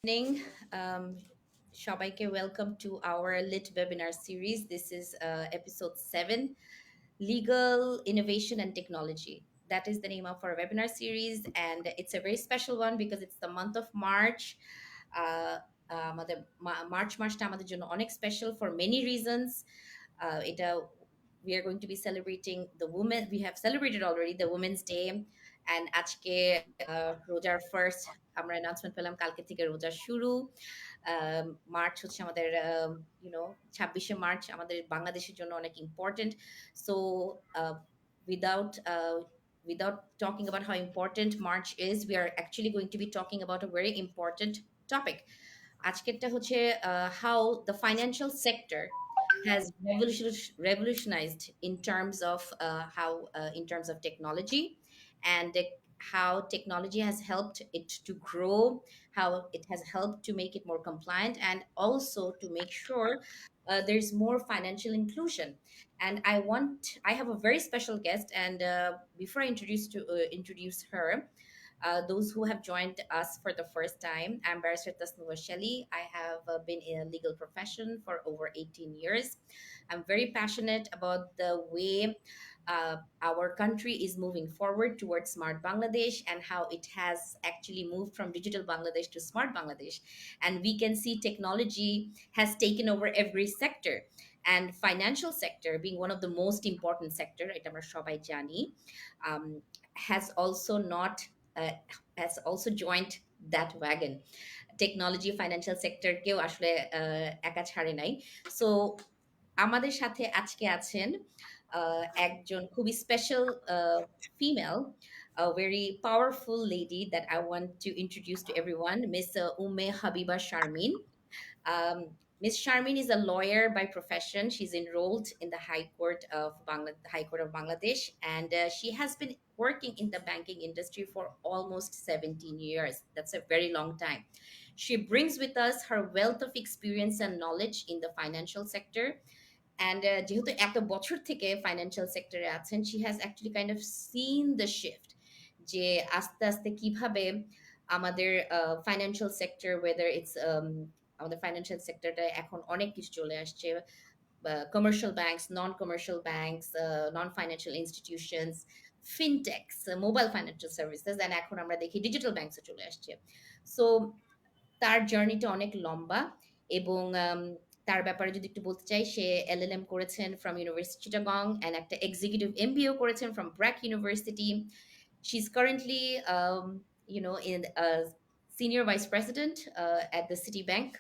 Evening. Um, সবাইকে welcome to our lit webinar series. This is episode 7, Legal Innovation and Technology. That is the name of our webinar series, and it's a very special one because it's the month of March. Uh, আমাদের March মাসটা আমাদের জন্য অনেক special for many reasons. এটা we are going to be celebrating the women. We have celebrated already the Women's Day, and আজকে রোজার first আমরা announcement পেলাম কালকে থেকে রোজা শুরু। মার্চ হচ্ছে আমাদের 26শে মার্চ আমাদের বাংলাদেশের জন্য অনেক important. So without without talking about how important March is, we are actually going to be talking about a very important topic. আজকেরটা হচ্ছে how the financial sector has revolutionized in terms of how in terms of technology, and how technology has helped it to grow, how it has helped to make it more compliant, and also to make sure there's more financial inclusion. And I have a very special guest, and before I introduce her, those who have joined us for the first time, I'm Barrister Tasnuwa Shelley. I have been in a legal profession for over 18 years. I'm very passionate about the way our country is moving forward towards smart Bangladesh, and how it has actually moved from digital Bangladesh to smart Bangladesh. And we can see technology has taken over every sector, and financial sector being one of the most important sector, এটা আমরা সবাই জানি, um, has also not uh, has also joined that wagon. Technology financial সেক্টরকেও আসলে একা ছাড়ে নাই। So আমাদের সাথে আজকে আছেন একজন খুবই special female, a very powerful lady that I want to introduce to everyone, Miss Umme Habiba Sharmin. Ms. Sharmin is a lawyer by profession. She's enrolled in the High Court of Bangladesh, and she has been working in the banking industry for almost 17 years. That's a very long time. She brings with us her wealth of experience and knowledge in the financial sector. And যেহেতু এত বছর থেকে financial সেক্টরে আছেন, she has actually kind of seen the shift, যে আস্তে আস্তে কিভাবে আমাদের ফাইন্যান্সিয়াল সেক্টর, whether it's আমাদের ফাইন্যান্সিয়াল সেক্টরটা এখন অনেক কিছু চলে আসছে, commercial banks, non-commercial banks, non-financial institutions, fintechs, mobile financial services, and এখন আমরা দেখি ডিজিটাল ব্যাংকসও চলে আসছে। সো তার জার্নিটা অনেক লম্বা, এবং তার ব্যাপারে যদি একটু বলতে চাই, সে এলএলএম করেছেন ফ্রম ইউনিভার্সিটি চিটাগং, অ্যান্ড একটা এক্সিকিউটিভ এমবিএ করেছেন from BRAC university. She is currently in senior vice president at the Citibank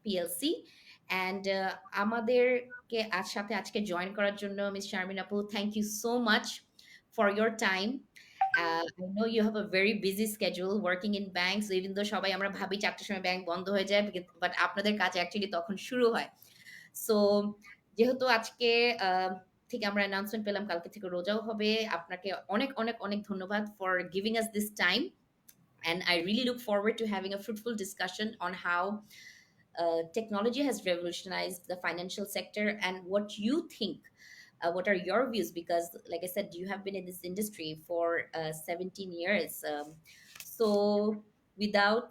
PLC. And আমাদেরকে সাথে আজকে জয়েন করার জন্য মিস শারমিন আপু, thank you so much for your time. I know you have a very busy schedule working in banks, even though সবাই আমরা ভাবি 4টার সময় ব্যাংক বন্ধ হয়ে যায়, বাট আপনাদের কাজ অ্যাকচুয়ালি তখন শুরু হয়। সো যেহেতু আজকে থেকে আমরা অ্যানাউন্সমেন্ট পেলাম কালকে থেকে রোজাও হবে, আপনাকে অনেক অনেক অনেক ধন্যবাদ for giving us this time. And I really look forward to having a fruitful discussion on how technology has revolutionized the financial sector, and what you think. What are your views? Because, like I said, you have been in this industry for 17 years. So, without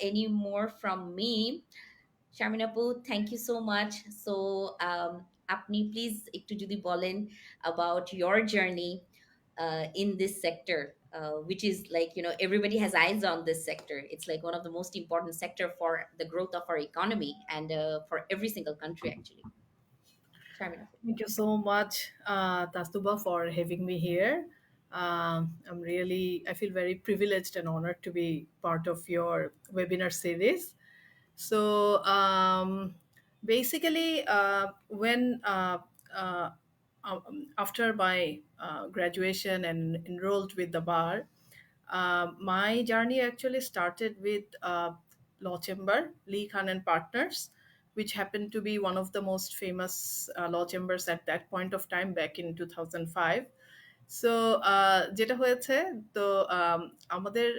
any more from me, Sharmin Apu, thank you so much. So, আপনি please একটু যদি বলেন about your journey in this sector, which is like, everybody has eyes on this sector. It's like one of the most important sector for the growth of our economy, and for every single country actually. Sharmin Apu. Thank you so much, Tastuba, for having me here. I feel very privileged and honored to be part of your webinar series. So, basically, when after my graduation and enrolled with the bar, my journey actually started with law chamber, Lee Khan and Partners, which happened to be one of the most famous law chambers at that point of time back in 2005. So যেটা হয়েছে তো আমাদের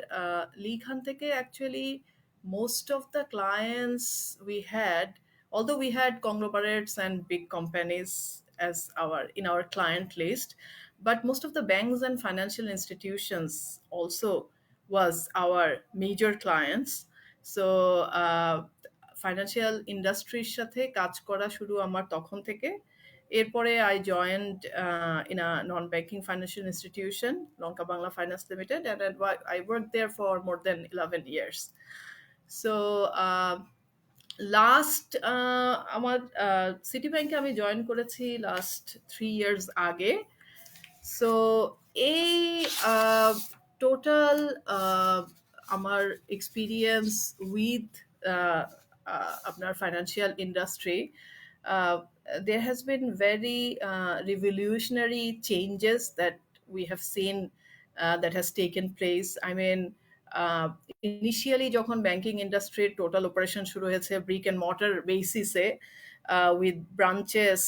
লি খান থেকে actually most of the clients we had, although we had conglomerates and big companies as our client list, but most of the banks and financial institutions also was our major clients. So financial ইন্ডাস্ট্রির সাথে কাজ করা শুরু আমার তখন থেকে। এরপরে I joined in a non banking financial institution, Lanka Bangla finance limited, and I work there for more than 11 years. So last আমার সিটি ব্যাংকে আমি জয়েন করেছি লাস্ট 3 ইয়ার্স আগে। সো এই টোটাল আমার এক্সপিরিয়েন্স উইথ আপনার financial industry, uh, there has been very revolutionary changes that we have seen that has taken place. I mean, initially যখন banking ইন্ডাস্ট্রির টোটাল অপারেশন শুরু হয়েছে ব্রিক অ্যান্ড মর্টার বেসিসে, with branches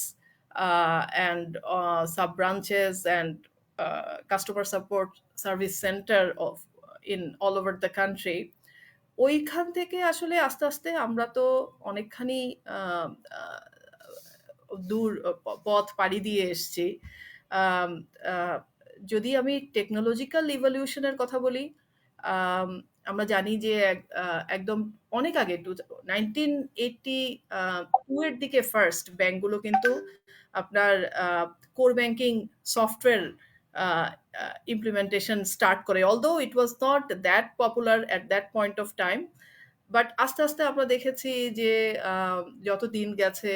and sub branches and customer support service center of in all over the country, ওইখান থেকে আসলে আস্তে আস্তে আমরা তো অনেকখানি আহ, আহ, দূর পথ পাড়ি দিয়ে এসছি। আম, আহ, যদি আমি টেকনোলজিক্যাল ইভলিউশনের কথা বলি, আম, আমরা জানি যে একদম অনেক আগে 1982 এর দিকে ফার্স্ট ব্যাংকগুলো কিন্তু আপনার core banking software implementation start করে, although it was not that popular at that point of time, but আস্তে আস্তে আমরা দেখেছি যে যত দিন গেছে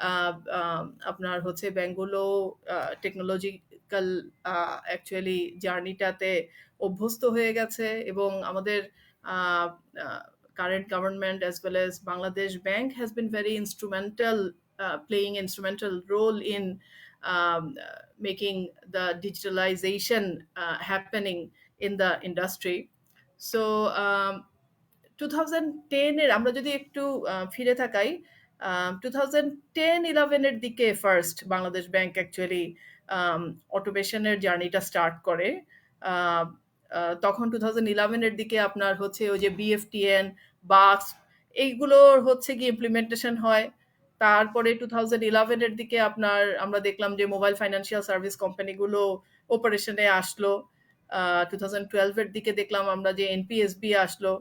আহ, আহ, আপনার হচ্ছে ব্যাংকগুলো টেকনোলজিক্যাল অ্যাকচুয়ালি জার্নিটাতে অভ্যস্ত হয়ে গেছে, এবং আমাদের current government as well as Bangladesh bank has been very instrumental, playing instrumental role in making the digitalization happening in the industry. So 2010 এর আমরা যদি একটু ফিরে তাকাই, 2010-11 এর দিকে ফার্স্ট বাংলাদেশ ব্যাংক অ্যাকচুয়ালি অটোমেশনের জার্নিটা স্টার্ট করে। আহ, তখন 2011 এর দিকে আপনার হচ্ছে ওই যে বিএফটিএন, বাক্স, এইগুলোর হচ্ছে কি ইমপ্লিমেন্টেশন হয়। তারপরে 2011 এর দিকে আপনার আমরা দেখলাম যে মোবাইল ফাইন্যান্সিয়াল সার্ভিস কোম্পানিগুলো অপারেশনে আসলো। 2012 এর দিকে দেখলাম আমরা যে এনপিএসবি আসলো।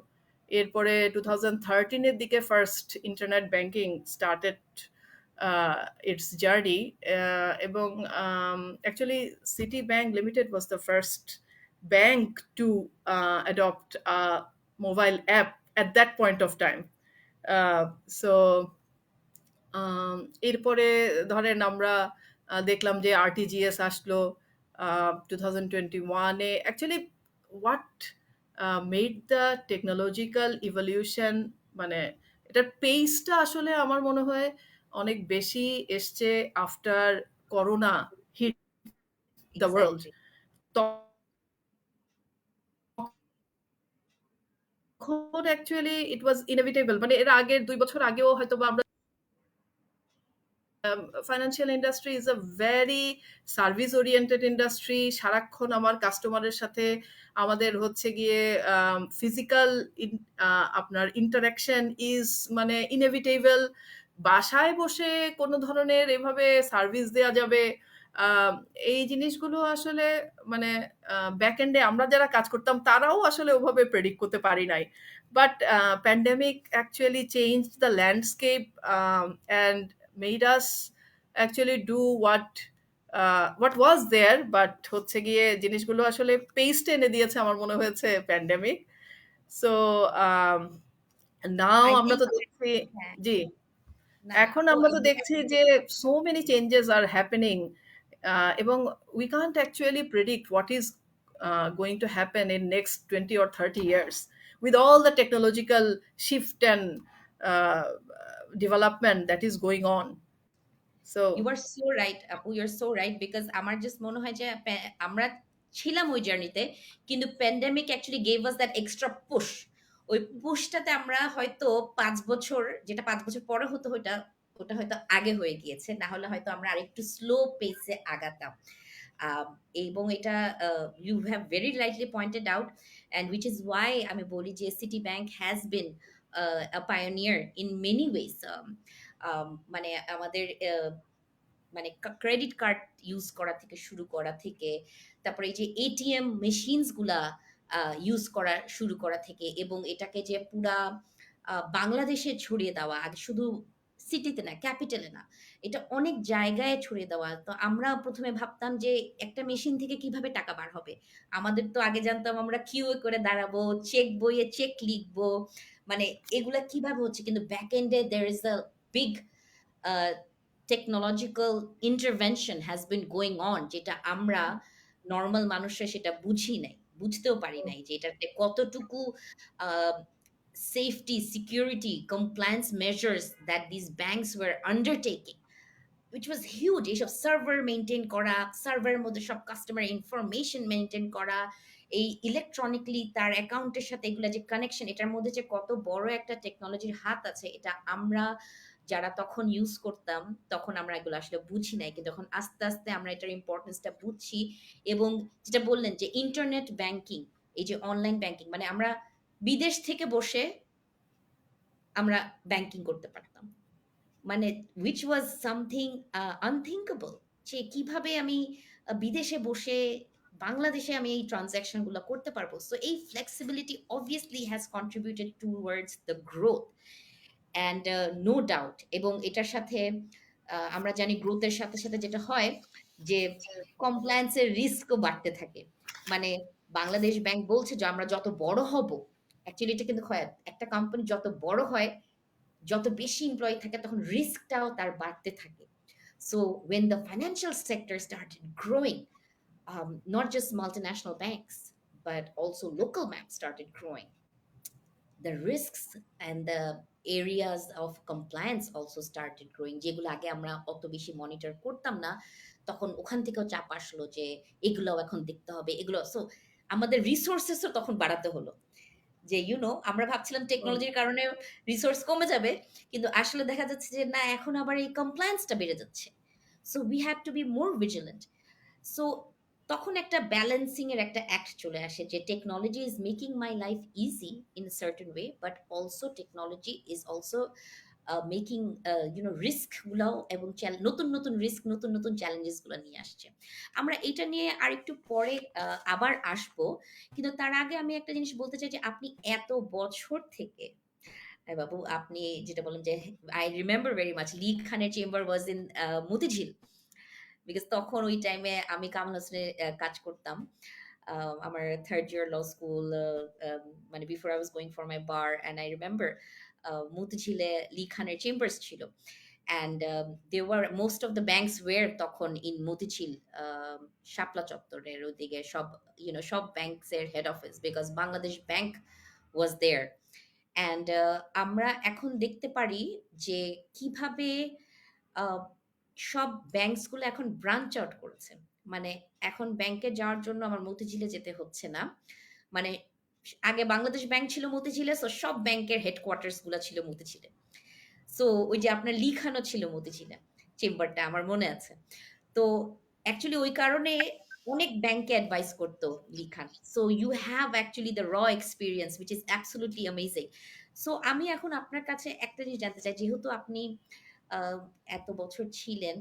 এরপরে 2013 এর দিকে first internet banking started its journey, এবং actually City Bank Limited was the first bank to adopt mobile app at that point of time. So এরপরে ধরেন আমরা দেখলাম যে আরটিজিএস আসলো 2021-এ। Actually what made the technological evolution, মানে এটার পেসটা আসলে আমার মনে হয় অনেক বেশি এসছে after corona hit the world. Exactly. তখন অ্যাকচুয়ালি ইট ওয়াজ ইনএভিটেবল, মানে এর আগের 2 বছর আগেও হয়তো বা আমরা financial industry is a very service oriented industry. সারাক্ষণ আমার কাস্টমারের সাথে আমাদের হচ্ছে গিয়ে ফিজিক্যাল আপনার ইন্টারাকশন ইজ মানে ইনএভিটেবল। বাসায় বসে কোনো ধরনের এভাবে সার্ভিস দেওয়া যাবে, আহ, এই জিনিসগুলো আসলে মানে ব্যাক এন্ডে আমরা যারা কাজ করতাম তারাও আসলে ওভাবে প্রেডিক্ট করতে পারি নাই। But pandemic actually change the landscape and made us actually do what was there, but হচ্ছে গিয়ে জিনিসগুলো আসলে পেস্ট এনে দিয়েছে আমার মনে হয়েছে প্যান্ডেমিক। সো নাও আই আমরা থিংক, তো দেখছি, হ্যাঁ, জি, না, এখন আপু, আমরা তো you have দেখছি যে so many changes are happening, এবং we can't actually predict what is going to happen in next 20 or 30 years with all the technological shift and uh, development that is going on. So you are so right আপু, you are so right, because আমার just মনে হয় যে আমরা ছিলাম ওই জার্নিতে, কিন্তু pandemic actually gave us that extra push. ওই পুশটাতে আমরা হয়তো 5 বছর, যেটা 5 বছর পরে হতো, ওটা ওটা হয়তো আগে হয়ে গিয়েছে, না হলে হয়তো আমরা আরেকটু স্লো পেসে আগাতাম। আম, এবং এটা you have very rightly pointed out, and which is why আমি বলি যে city bank has been a pioneer in many ways. মানে আমাদের মানে ক্রেডিট কার্ড ইউজ করা থেকে শুরু করা থেকে, তারপরে এই যে এটিএম মেশিনস গুলা ইউজ করা শুরু করা থেকে, এবং এটাকে যে পুরা বাংলাদেশে ছড়িয়ে দেওয়া, আগে শুধু সিটিতে না, ক্যাপিটালে না, এটা অনেক জায়গায় ছড়িয়ে দেওয়া। তো আমরা ১ম এ ভাবতাম যে একটা মেশিন থেকে কিভাবে টাকা বার হবে? আমাদের তো আগে জানতাম আমরা কিউএ করে দাঁড়াবো, চেক বইয়ে চেক লিখবো। মানে এগুলা কিভাবে হচ্ছে? কিন্তু back end A there is a big uh, technological intervention has been going on, যেটা আমরা নরমাল মানুষরা সেটা বুঝি নাই, বুঝতেও পারি নাই যে এটাতে কতটুকু safety, security, compliance measures that these banks were undertaking, which was huge. এইসব সার্ভার মেইনটেইন করা, সার্ভারের মধ্যে সব কাস্টমার ইনফরমেশন মেইনটেইন করা, এই ইলেকট্রনিক্যালি তার অ্যাকাউন্টের সাথে এগুলা যে কানেকশন, এটার মধ্যে যে কত বড় একটা টেকনোলজির হাত আছে, এটা আমরা যারা তখন ইউজ করতাম, তখন আমরা এগুলো আসলে বুঝি নাই। কিন্তু এখন আস্তে, আস্তে আমরা এটার ইম্পোর্টেন্সটা বুঝছি। এবং যেটা বললেন যে ইন্টারনেট ব্যাংকিং, এই যে অনলাইন ব্যাংকিং, মানে আমরা বিদেশ থেকে বসে আমরা ব্যাংকিং করতে পারতাম। মানে which was something unthinkable, যে কিভাবে আমি বিদেশে বসে বাংলাদেশে আমি এই ট্রান্সেকশন গুলো করতে পারবো। সো এই flexibility obviously has contributed towards the growth and no doubt। এবং এটার সাথে আমরা জানি গ্রোথের সাথে সাথে যেটা হয় যে কমপ্লায়েন্স এর রিস্কও বাড়তে থাকে। মানে বাংলাদেশ ব্যাংক বলছে যে আমরা যত বড় হব, অ্যাকচুয়ালি এটা কিন্তু হয় একটা কোম্পানি যত বড় হয়, যত বেশি এমপ্লয়ি থাকে তখন রিস্কটাও তার বাড়তে থাকে। So when the financial sector started growing, not just multinational banks but also local banks started growing, the risks and the areas of compliance also started growing, যেগুলো আগে আমরা অত বেশি মনিটর করতাম না। তখন ওখান থেকেও চাপ আসলো যে এগুলোও এখন দেখতে হবে, এগুলো। সো আমাদের রিসোর্সেসও তখন বাড়াতে হলো। যে আমরা ভাবছিলাম হুম। টেকনোলজির কারণে রিসোর্স কমে যাবে, কিন্তু আসলে দেখা যাচ্ছে যে না, এখন আবার এই কমপ্লায়েন্সটা বেড়ে যাচ্ছে। So we have to be more vigilant. So তখন একটা ব্যালেন্সিং এর একটা অ্যাক্ট চলে আসে যে technology is making my life easy in a certain way, but also technology is also making risk গুলাও, এবং নতুন নতুন রিস্ক, নতুন নতুন চ্যালেঞ্জেস গুলো নিয়ে আসছে। আমরা এটা নিয়ে আরেকটু পরে আবার আসবো। কিন্তু তার আগে আমি একটা জিনিস বলতে চাই যে আপনি এত বছর থেকে, বাবু আপনি যেটা বলেন যে I remember very much Lee খানের chamber was in Motijheel, because তখন ওই টাইমে আমি কামাল হোসেনের কাজ করতাম। আমার থার্ড ইয়ার ল স্কুল, মানে before I was going for my bar, and I remember মতিঝিলে লি খানের চেম্বার্স ছিল। And they were most of the banks were তখন ইন মতিঝিল, শাপলা চত্বরের ওদিকে সব, সব ব্যাংকসের head office, because Bangladesh Bank was there. And আমরা এখন দেখতে পারি যে কিভাবে আহ, সব ব্যাংকসগুলো এখন ব্রাঞ্চ আউট করেছে। মানে এখন ব্যাংকে যাওয়ার জন্য আমার মতিঝিলে যেতে হচ্ছে না। মানে আগে বাংলাদেশ ব্যাংক ছিল মতিঝিলে, সো সব ব্যাংকের হেডকোয়ার্টার্স গুলো ছিল মতিঝিলে। সো ওই যে আপনার লিখানো ছিল মতিঝিলে চেম্বারটা, আমার মনে আছে। তো অ্যাকচুয়ালি ওই কারণে অনেক ব্যাংকে অ্যাডভাইস করতো Lee Khan. So you have actually the raw experience which is absolutely amazing. So আমি এখন আপনার কাছে একটা জিনিস জানতে চাই, যেহেতু আপনি আহ, এত বছর ছিলেন,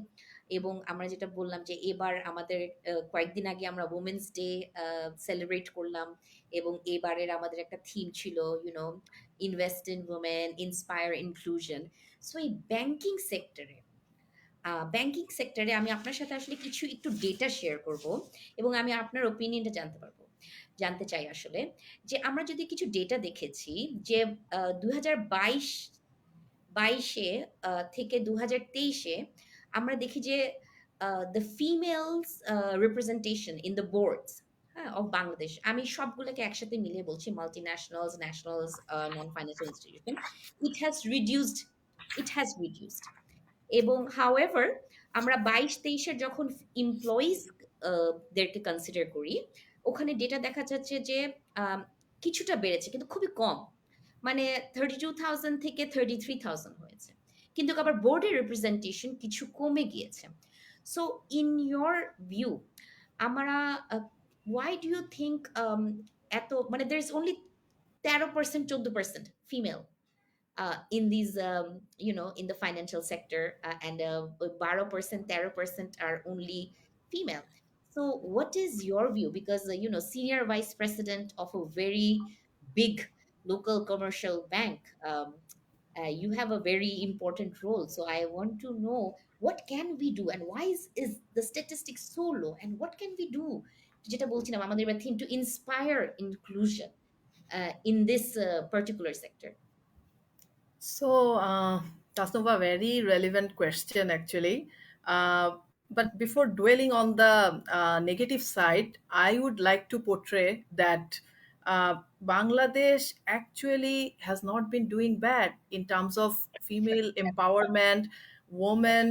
এবং আমরা যেটা বললাম যে এবার আমাদের কয়েকদিন আগে আমরা উমেন্স ডে সেলিব্রেট করলাম, এবং এবারের আমাদের একটা থিম ছিল invest in women, inspire inclusion. So এই ব্যাংকিং সেক্টরে আমি আপনার সাথে আসলে কিছু একটু ডেটা শেয়ার করব, এবং আমি আপনার ওপিনিয়নটা জানতে চাই আসলে, যে আমরা যদি কিছু ডেটা দেখেছি যে ২০২২ থেকে ২০২৩ আমরা দেখি যে the females representation in the boards, হ্যাঁ, অফ বাংলাদেশ, আমি সবগুলোকে একসাথে মিলিয়ে বলছি, multi nationals, nationals, non financial institution, it has reduced it has reduced. এবং হাউএভার আমরা ২২-২৩ যখন এমপ্লয়িজ দেরকে কনসিডার করি, ওখানে ডেটা দেখা যাচ্ছে যে আম, কিছুটা বেড়েছে, কিন্তু খুবই কম। মানে ৩২,০০০ থেকে ৩৩,০০০ হয়েছে, কিন্তু আবার বোর্ডের রিপ্রেজেন্টেশন কিছু কমে গিয়েছে। সো ইন ইয়োর ভিউ, আমরা ওয়াই ডু ইউ থিঙ্ক এত, মানে there is only ১৩%, ১৪% female in these in the financial sector, and 12%, 13% are only female. So what is your view? Because senior vice president of a very big local commercial bank, you have a very important role. So I want to know what can we do and why is the statistics so low and what can we do, যেটা বলছিলাম আমাদের theme, to inspire inclusion in this particular sector. So, that's not a very relevant question actually. Uh, but before dwelling on the negative side, I would like to portray that Bangladesh actually has not been doing bad in terms of female empowerment, women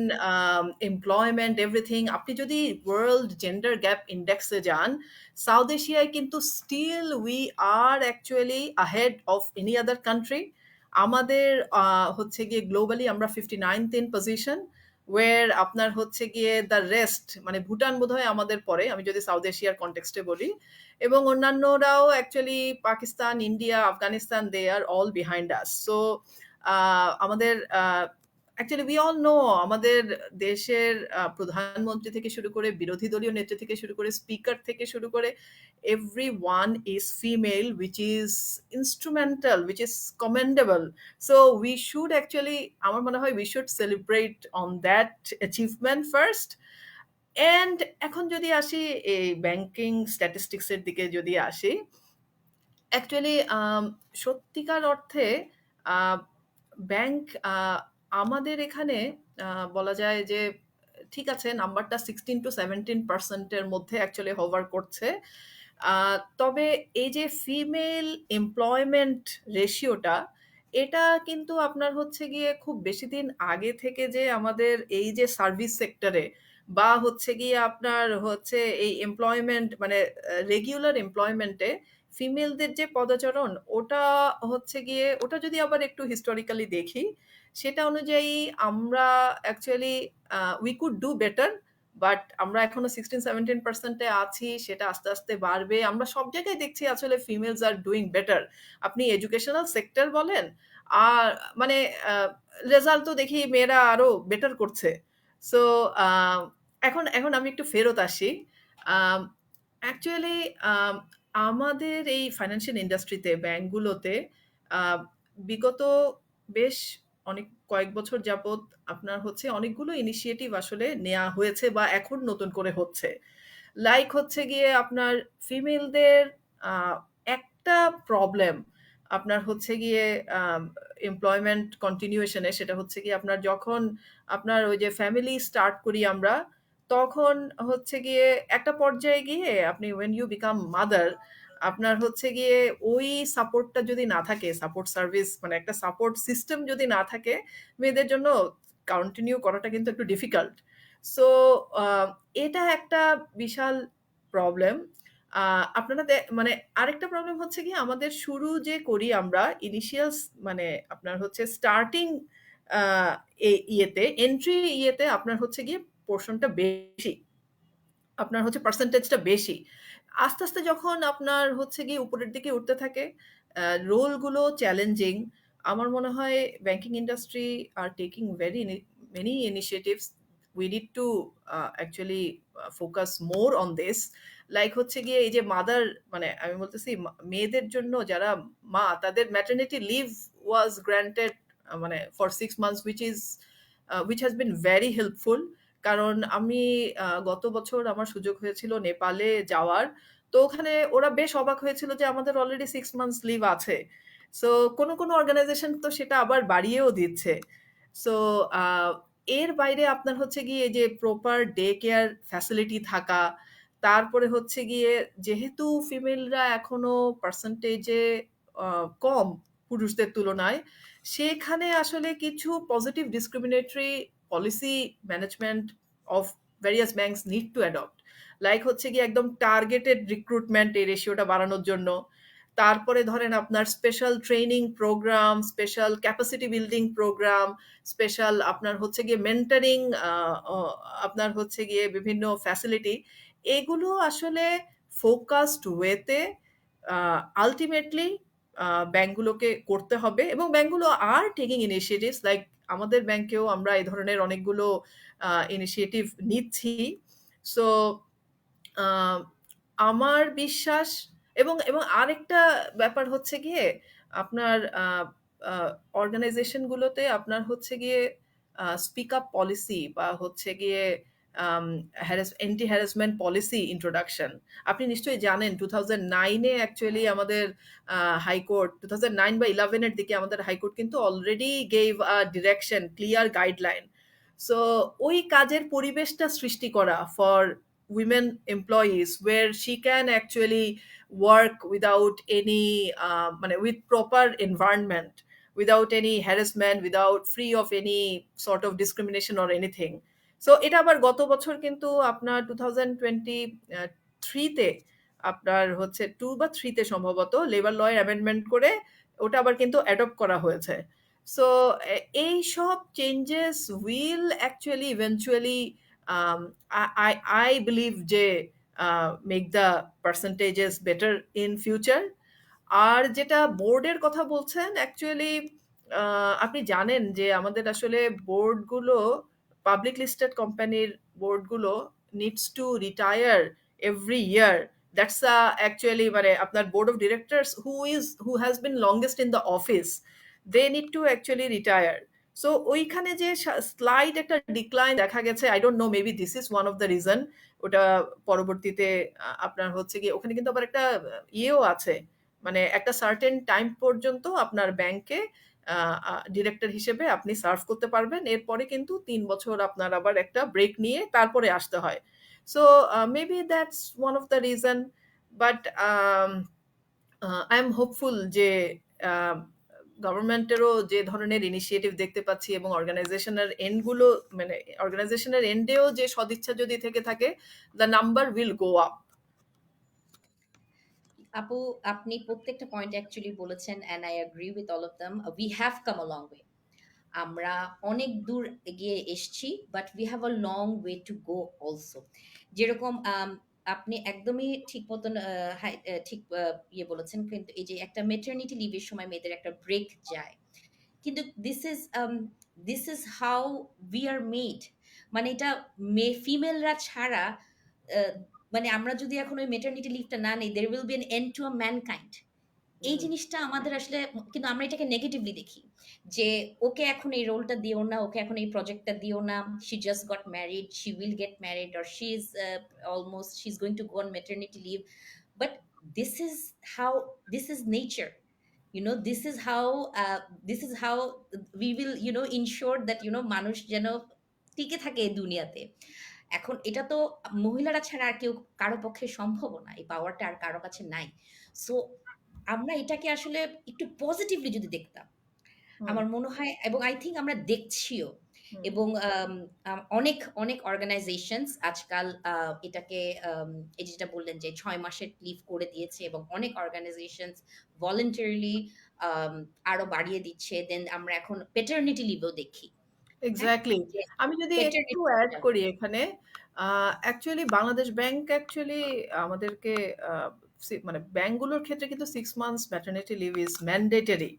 employment, everything. আপনি যদি world gender gap index এ যান, South Asia কিন্তু still we are actually ahead of any other country. আমাদের হচ্ছে গিয়ে globally আমরা 59th in position, ওয়ের আপনার হচ্ছে গিয়ে দ্য রেস্ট মানে ভুটান বোধহয় আমাদের পরে, আমি যদি সাউথ এশিয়ার কনটেক্সটে বলি, এবং অন্যান্যরাও অ্যাকচুয়ালি পাকিস্তান, ইন্ডিয়া, আফগানিস্তান, দে আর অল বিহাইন্ড আস। সো আমাদের অ্যাকচুয়ালি উই অল নো আমাদের দেশের প্রধানমন্ত্রী থেকে শুরু করে বিরোধী দলীয় নেত্রী থেকে শুরু করে স্পিকার থেকে শুরু করে everyone is female, which is instrumental, which is commendable. So we should actually, আমার মনে হয় we should celebrate on that achievement first. And এখন যদি আসি এই ব্যাংকিং স্ট্যাটিস্টিক্সের দিকে যদি আসি, অ্যাকচুয়ালি সত্যিকার অর্থে ব্যাংক আমাদের এখানে বলা যায় যে ঠিক আছে নাম্বারটা 16 to 17% মধ্যে অ্যাকচুয়ালি হোভার করছে। তবে এই যে ফিমেল এমপ্লয়মেন্ট রেশিওটা, এটা কিন্তু আপনার হচ্ছে গিয়ে খুব বেশি দিন আগে থেকে যে আমাদের এই যে সার্ভিস সেক্টরে বা হচ্ছে গিয়ে আপনার হচ্ছে এই এমপ্লয়মেন্ট মানে রেগুলার এমপ্লয়মেন্টে ফিমেলদের যে পদাচরণ, ওটা হচ্ছে গিয়ে ওটা যদি আবার একটু হিস্টোরিক্যালি দেখি, সেটা অনুযায়ী আমরা actually we could do better. But আমরা এখনো 16-17% আছি, সেটা আস্তে আস্তে বাড়বে। আমরা সব জায়গায় দেখছি আসলে ফিমেলস আর ডুইং বেটার। আপনি এডুকেশনাল সেক্টর বলেন, আর মানে রেজাল্ট তো দেখি মেয়েরা আরো বেটার করছে। সো এখন এখন আমি একটু ফেরত আসি। অ্যাকচুয়ালি আমাদের এই ফাইন্যান্সিয়াল ইন্ডাস্ট্রিতে ব্যাংকগুলোতে আহ, বিগত বেশ অনেক কয়েক বছর যাবত আপনার হচ্ছে অনেকগুলো ইনিশিয়েটিভ আসলে নেওয়া হয়েছে বা এখন নতুন করে হচ্ছে। লাইক হচ্ছে গিয়ে আপনার ফিমেলদের আহ, একটা প্রবলেম আপনার হচ্ছে গিয়ে এমপ্লয়মেন্ট কন্টিনিউয়েশনে, সেটা হচ্ছে গিয়ে আপনার যখন আপনার ওই যে ফ্যামিলি স্টার্ট করি আমরা, তখন হচ্ছে গিয়ে একটা পর্যায়ে গিয়ে আপনি ওয়েন ইউ বিকাম মাদার, আপনার হচ্ছে গিয়ে ওই সাপোর্টটা যদি না থাকে, সাপোর্ট সার্ভিস মানে একটা সাপোর্ট সিস্টেম যদি না থাকে, মেয়েদের জন্য কন্টিনিউ করাটা কিন্তু একটু ডিফিকাল্ট। সো এটা একটা বিশাল প্রবলেম। আপনারা মানে আরেকটা প্রবলেম হচ্ছে কি, আমাদের শুরু যে করি আমরা ইনিশিয়াল মানে আপনার হচ্ছে স্টার্টিং ইয়েতে এন্ট্রি ইয়েতে আপনার হচ্ছে গিয়ে পোর্শনটা বেশি, আপনার হচ্ছে পার্সেন্টেজটা বেশি। আস্তে আস্তে যখন আপনার হচ্ছে গিয়ে উপরের দিকে উঠতে থাকে, রোলগুলো চ্যালেঞ্জিং। আমার মনে হয় banking industry are taking very many initiatives. We need to actually focus more on this. Like হচ্ছে গিয়ে এই যে মাদার মানে আমি বলতেছি মেয়েদের জন্য যারা মা, তাদের ম্যাটারনিটি লিভ ওয়াজ গ্র্যান্টেড মানে for 6 months, which has been very helpful. কারণ আমি গত বছর আমার সুযোগ হয়েছিল নেপালে যাওয়ার। তো ওখানে ওরা বেশ অবাক হয়েছিল যে আমাদের অলরেডি 6 months লিভ আছে। সো কোনো অর্গানাইজেশন তো সেটা আবার বাড়িয়েও দিচ্ছে। সো এর বাইরে আপনার হচ্ছে গিয়ে এই যে প্রপার ডে কেয়ার ফ্যাসিলিটি থাকা, তারপরে হচ্ছে গিয়ে যেহেতু ফিমেলরা এখনো পার্সেন্টেজে কম পুরুষদের তুলনায়, সেখানে আসলে কিছু positive discriminatory policy management of various banks need to adopt. Like হচ্ছে গিয়ে একদম টার্গেটেড রিক্রুটমেন্ট এই রেশিওটা বাড়ানোর জন্য। তারপরে ধরেন আপনার special training programme, special capacity building programme, special আপনার হচ্ছে গিয়ে মেন্টারিং, আপনার হচ্ছে গিয়ে বিভিন্ন ফ্যাসিলিটি, এগুলো আসলে ফোকাসড ওয়েতে আলটিমেটলি ব্যাংকগুলোকে করতে হবে। এবং ব্যাংকগুলো আর টেকিং ইনিশিয়েটিভস, লাইক আমাদের ব্যাংকেও আমরা এই ধরনের অনেকগুলো ইনিশিয়েটিভ নিচ্ছি। সো আমার বিশ্বাস, এবং এবং আরেকটা ব্যাপার হচ্ছে গিয়ে আপনার অর্গানাইজেশনগুলোতে আপনার হচ্ছে গিয়ে স্পিক আপ পলিসি বা হচ্ছে গিয়ে অ্যান্টি হ্যারাসমেন্ট পলিসি ইন্ট্রোডাকশন। আপনি নিশ্চয়ই জানেন 2009-এ অ্যাকচুয়ালি আমাদের হাইকোর্ট 2009 বা 11-এর দিকে আমাদের হাইকোর্ট কিন্তু already gave a direction, clear guideline. So ওই কাজের পরিবেশটা সৃষ্টি করা for women employees where she can actually work without any মানে with proper environment, without any harassment, without free of any sort of discrimination or anything. So এটা আবার গত বছর কিন্তু আপনার 2023-তে আপনার হচ্ছে 2 বা 3 তে সম্ভবত লেবার ল এর অ্যামেন্ডমেন্ট করে ওটা আবার কিন্তু অ্যাডপ্ট করা হয়েছে। সো এইসব changes will actually eventually um, I believe যে make the percentages better in future. আর যেটা বোর্ডের কথা বলছেন, অ্যাকচুয়ালি আপনি জানেন যে আমাদের আসলে বোর্ডগুলো, পাবলিক লিস্টেড কোম্পানির বোর্ডগুলো needs to retire every year. That's actually মানে আপনার board of directors who has been longest in the office, they need to actually retire. So ওইখানে যে স্লাইড একটা ডিক্লাইন দেখা গেছে, I don't know, maybe this is one of the reason. ওটা পরবর্তীতে আপনার হচ্ছে গিয়ে ওখানে কিন্তু আবার একটা ইয়েও আছে, মানে একটা সার্টেন টাইম পর্যন্ত আপনার ব্যাংকে ডিরেক্টর হিসেবে আপনি সার্ভ করতে পারবেন, এরপরে কিন্তু 3 বছর আপনার আবার একটা ব্রেক নিয়ে তারপরে আসতে হয়। So maybe that's one of the reason. But I am hopeful যে গভর্নমেন্টেরও যে ধরনের ইনিশিয়েটিভ দেখতে পাচ্ছি এবং অর্গানাইজেশনের এন্ডগুলো, মানে অর্গানাইজেশনের এন্ডেও যে সদিচ্ছা যদি থেকে থাকে, the number will go up. আপু, আপনি প্রত্যেকটা পয়েন্ট অ্যাকচুয়ালি বলেছেন, and I agree with all of them. We have come a long way. আমরা অনেক দূর এগিয়ে এসছি, but we have a long way to go also. যেরকম আপনি একদমই ঠিক মতন ঠিক ইয়ে বলেছেন, কিন্তু এই যে একটা মেটার্নিটি লিভের সময় মেয়েদের একটা ব্রেক যায়, কিন্তু this is how we are made. মানে এটা ফিমেলরা ছাড়া, আহ, মানে আমরা যদি এখন ওই মেটার্নিটি লিভটা না নেই, there will be an end to a mankind. এই জিনিসটা আমাদের আসলে, কিন্তু আমরা এটাকে নেগেটিভলি দেখি, যে ওকে এখন এই রোলটা দিও না, ওকে এখন এই প্রজেক্টটা দিও না, she just got married, she will get married, or she is almost she is going to go on maternity leave. But this is how, this is nature, this is how we will ensure that মানুষ যেন টিকে থাকে এই দুনিয়াতে। এখন এটা তো মহিলারা ছাড়া আর কেউ, কারো পক্ষে সম্ভব না, এই পাওয়ারটা আর কারো কাছে নাই। সো আমরা এটাকে আসলে একটু পজিটিভলি যদি দেখতাম, হুম, আমার মনে হয়, এবং আই থিংক আমরা দেখছিও। হুম। এবং অনেক অনেক অর্গানাইজেশনস আজকাল এটাকে, এই যেটা বললেন যে 6 মাসের লিভ করে দিয়েছে, এবং অনেক অর্গানাইজেশনস ভলেন্টারিলি আরো বাড়িয়ে দিচ্ছে। দেন আমরা এখন পেটার্নিটি লিভও দেখি। হ্যাঁ, এক্সাক্টলি। যে আমি যদি একটু পেটার্নিটি অ্যাড লিভটা করি এখানে, অ্যাকচুয়ালি বাংলাদেশ ব্যাংক অ্যাকচুয়ালি আমাদেরকে মানে ব্যাংকগুলোর ক্ষেত্রে কিন্তু 6 months maternity leave is mandatory.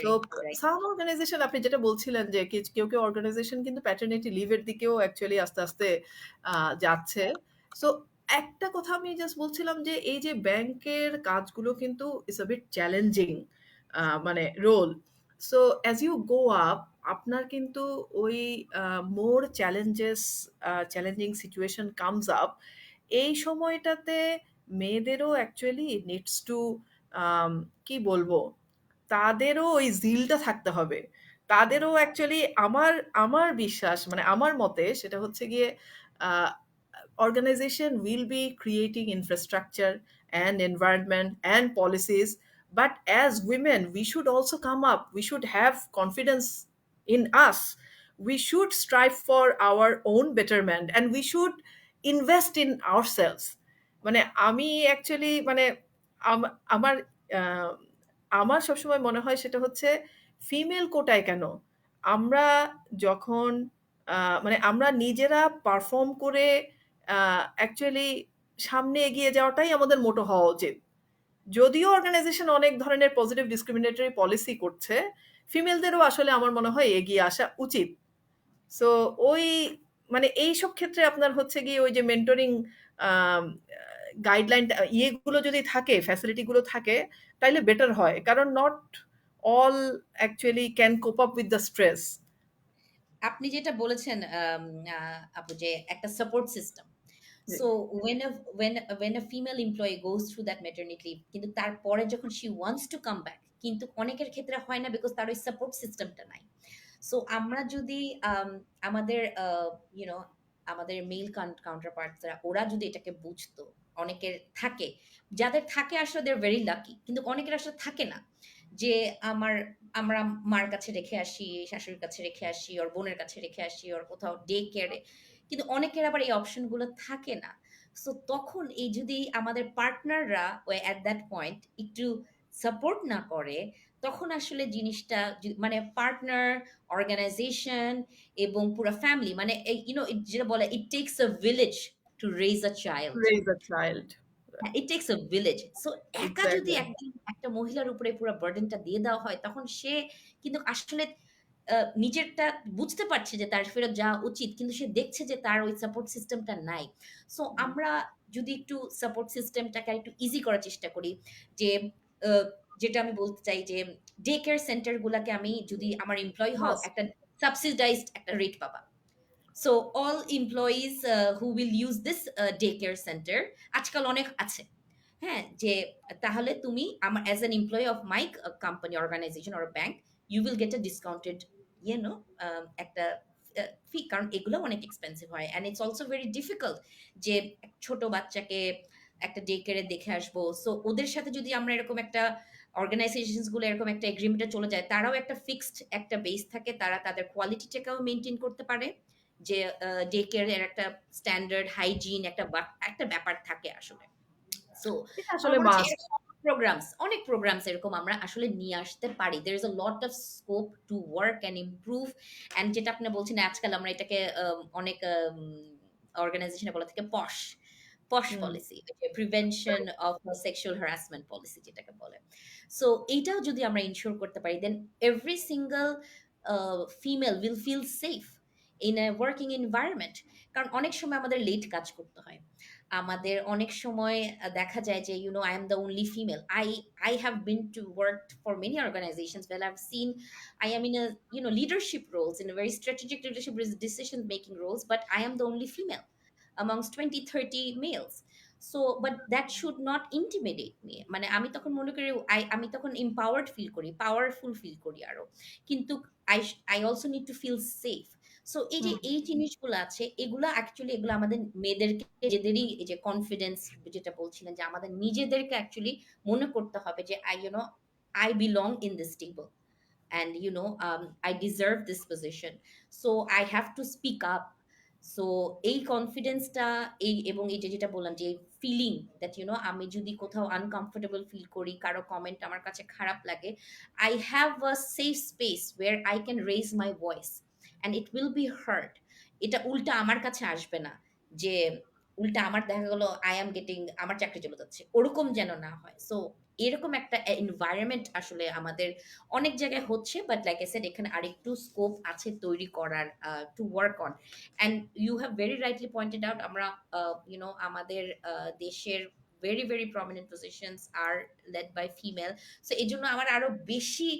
So right. Some organisation, আপনি যেটা বলছিলেন যে কেউ কেউ অর্গানাইজেশন কিন্তু প্যাটার্নিটি লিভের দিকেও অ্যাকচুয়ালি আস্তে আস্তে যাচ্ছে। সো একটা কথা আমি জাস্ট বলছিলাম যে এই যে ব্যাংকের কাজগুলো কিন্তু ইটস আ বিট চ্যালেঞ্জিং, মানে role. So as you go up, আপনার কিন্তু ওই more challenging situation comes up. এই সময়টাতে মেয়েদেরও অ্যাকচুয়ালি নিডস টু, কি বলবো, তাদেরও ওই জিলটা থাকতে হবে। তাদেরও অ্যাকচুয়ালি আমার আমার বিশ্বাস, মানে আমার মতে সেটা হচ্ছে গিয়ে organization will be creating infrastructure and environment and policies, but as women we should also come up, we should have confidence in us, we should strive for our own betterment and we should invest in ourselves. মানে আমি actually মানে আমার আহ, আমার সবসময় মনে হয় সেটা হচ্ছে ফিমেল কোটায় কেন আমরা যখন মানে আমরা নিজেরা পারফর্ম করে অ্যাকচুয়ালি সামনে এগিয়ে যাওয়াটাই আমাদের মোটো হওয়া উচিত। যদিও অর্গানাইজেশন অনেক ধরনের পজিটিভ ডিসক্রিমিনেটরি পলিসি করছে, ফিমেলদেরও আসলে আমার মনে হয় এগিয়ে আসা উচিত। সো ওই মানে এইসব ক্ষেত্রে আপনার হচ্ছে গিয়ে ওই যে মেন্টরিং গাইডলাইন ইয়েগুলো যদি থাকে, ফ্যাসিলিটিগুলো থাকে, তাইলে বেটার হয়। কারণ not all actually can cope up with the stress. আপনি যেটা বলেছেন আপু, যে একটা support system. G, so when a female employee goes through that maternity leave, কিন্তু তারপরে যখন she wants to come back, কিন্তু অনেকের ক্ষেত্রে হয় না বিকজ তার ওই সাপোর্ট সিস্টেমটা নাই। সো আমরা যদি আমাদের ইউনো আমাদের মেল কাউন্টারপার্টসরা ওরা যদি এটাকে বুঝতো, অনেকের থাকে, যাদের থাকে আসলে দে আর ভেরি লাকি, কিন্তু অনেকের আসলে থাকে না যে আমার আমরা মার কাছে রেখে আসি, শাশুড়ির কাছে রেখে আসি, ওর বোনের কাছে রেখে আসি, ওর কোথাও ডে কেয়ারে, কিন্তু অনেকের আবার এই অপশনগুলো থাকে না। সো তখন এই যদি আমাদের পার্টনাররা অ্যাট দ্যাট পয়েন্ট একটু সাপোর্ট না করে, তখন আসলে জিনিসটা মানে পার্টনার, অর্গানাইজেশন এবং পুরো ফ্যামিলি, মানে যেটা বলে it takes a village to raise a child. Raise a child. হ্যাঁ, it takes a village. সো একা যদি এক্সাক্টলি। একটা মহিলার উপরে পুরো বার্ডেনটা দিয়ে দেওয়া হয়, তখন সে কিন্তু আসলে নিজেরটা বুঝতে পারছে যে তার ফেরত যাওয়া উচিত, কিন্তু সে দেখছে যে তার ওই সাপোর্ট সিস্টেমটা নাই। সো আমরা যদি একটু সাপোর্ট সিস্টেমটাকে একটু ইজি করার চেষ্টা করি, যে আহ, যেটা আমি বলতে চাই যে ডে কেয়ার সেন্টার গুলাকে আমি যদি আমার এমপ্লয়ি হও, মাস্ট। একটা সাবসিডাইজড একটা রেট পাবা। So all employees who will use this day care centre, আজকাল অনেক আছে। হ্যাঁ, যে তাহলে তুমি আমার as an employee of my company, organisation or bank, you will get a discounted no একটা ফি, কারণ এগুলো অনেক এক্সপেন্সিভ হয় and it's also very difficult যে ছোট বাচ্চাকে একটা ডে কেয়ারে দেখে আসবো। সো ওদের সাথে যদি আমরা এরকম একটা অর্গানাইজেশনস গুলো এরকম একটা এগ্রিমেন্টে চলে যায়, তারাও একটা ফিক্সড একটা বেস থাকে, তারা তাদের কোয়ালিটিটাকেও মেনটেন করতে পারে, যে ডে কেয়ারের একটা স্ট্যান্ডার্ড হাইজিন একটা ব্যাপার থাকে আসলে। সো এটা আমার আসলে মনে হচ্ছে মাস্ট। এরকম অনেক প্রোগ্রামস এরকম আমরা আসলে নিয়ে আসতে পারি। There is a lot of scope to work and improve. And যেটা আপনি বলছেন, আজকাল আমরা এটাকে অনেক অর্গানাইজেশনে বলা থেকে পশ পশ হুম। Policy, prevention of sexual harassment policy যেটাকে বলে। সো এইটাও যদি আমরা ইনশিওর করতে পারি, then every single female will feel safe in a working environment. কারণ অনেক সময় আমাদের লেট কাজ করতে হয়, আমাদের অনেক সময় দেখা যায় যে I am the only female. I have been to worked for many organizations where I've seen I am in a leadership roles, in a very strategic leadership decision making roles, but I am the only female amongst 20-30 males. So but that should not intimidate me, মানে আমি তখন মনে করি আমি তখন empowered feel করি, powerful feel করি আরো, কিন্তু I also need to feel safe. So এই যে হুম। এই জিনিসগুলো আছে, এগুলা অ্যাকচুয়ালি এগুলো আমাদের মেয়েদেরকে নিজেদেরই, এই যে কনফিডেন্স যেটা বলছিলেন, যে আমাদের নিজেদেরকে অ্যাকচুয়ালি মনে করতে হবে যে I belong in this table, and I deserve this position, so I have to speak up. So এই কনফিডেন্সটা, এবং এই যে যেটা বললাম, যে ফিলিং দ্যাট আমি যদি কোথাও আনকমফোর্টেবল ফিল করি, কারো কমেন্ট আমার কাছে খারাপ লাগে, I have a safe space where I can raise my voice and it will be heard. এটা উল্টা আমার কাছে আসবে না, যে উল্টা আমার দেখা গেলো আই এম গেটিং, আমার চাকরি চলে যাচ্ছে, ওরকম যেন না হয়। সো এরকম একটা এনভায়রনমেন্ট আসলে আমাদের অনেক জায়গায় হচ্ছে, বাট লাইক আই সেড, এখানে আরেকটু স্কোপ আছে তৈরি করার, to work on. And you have very rightly pointed out, আমরা আমাদের দেশের very very prominent positions are led by female. So এই জন্য আমার আরো বেশি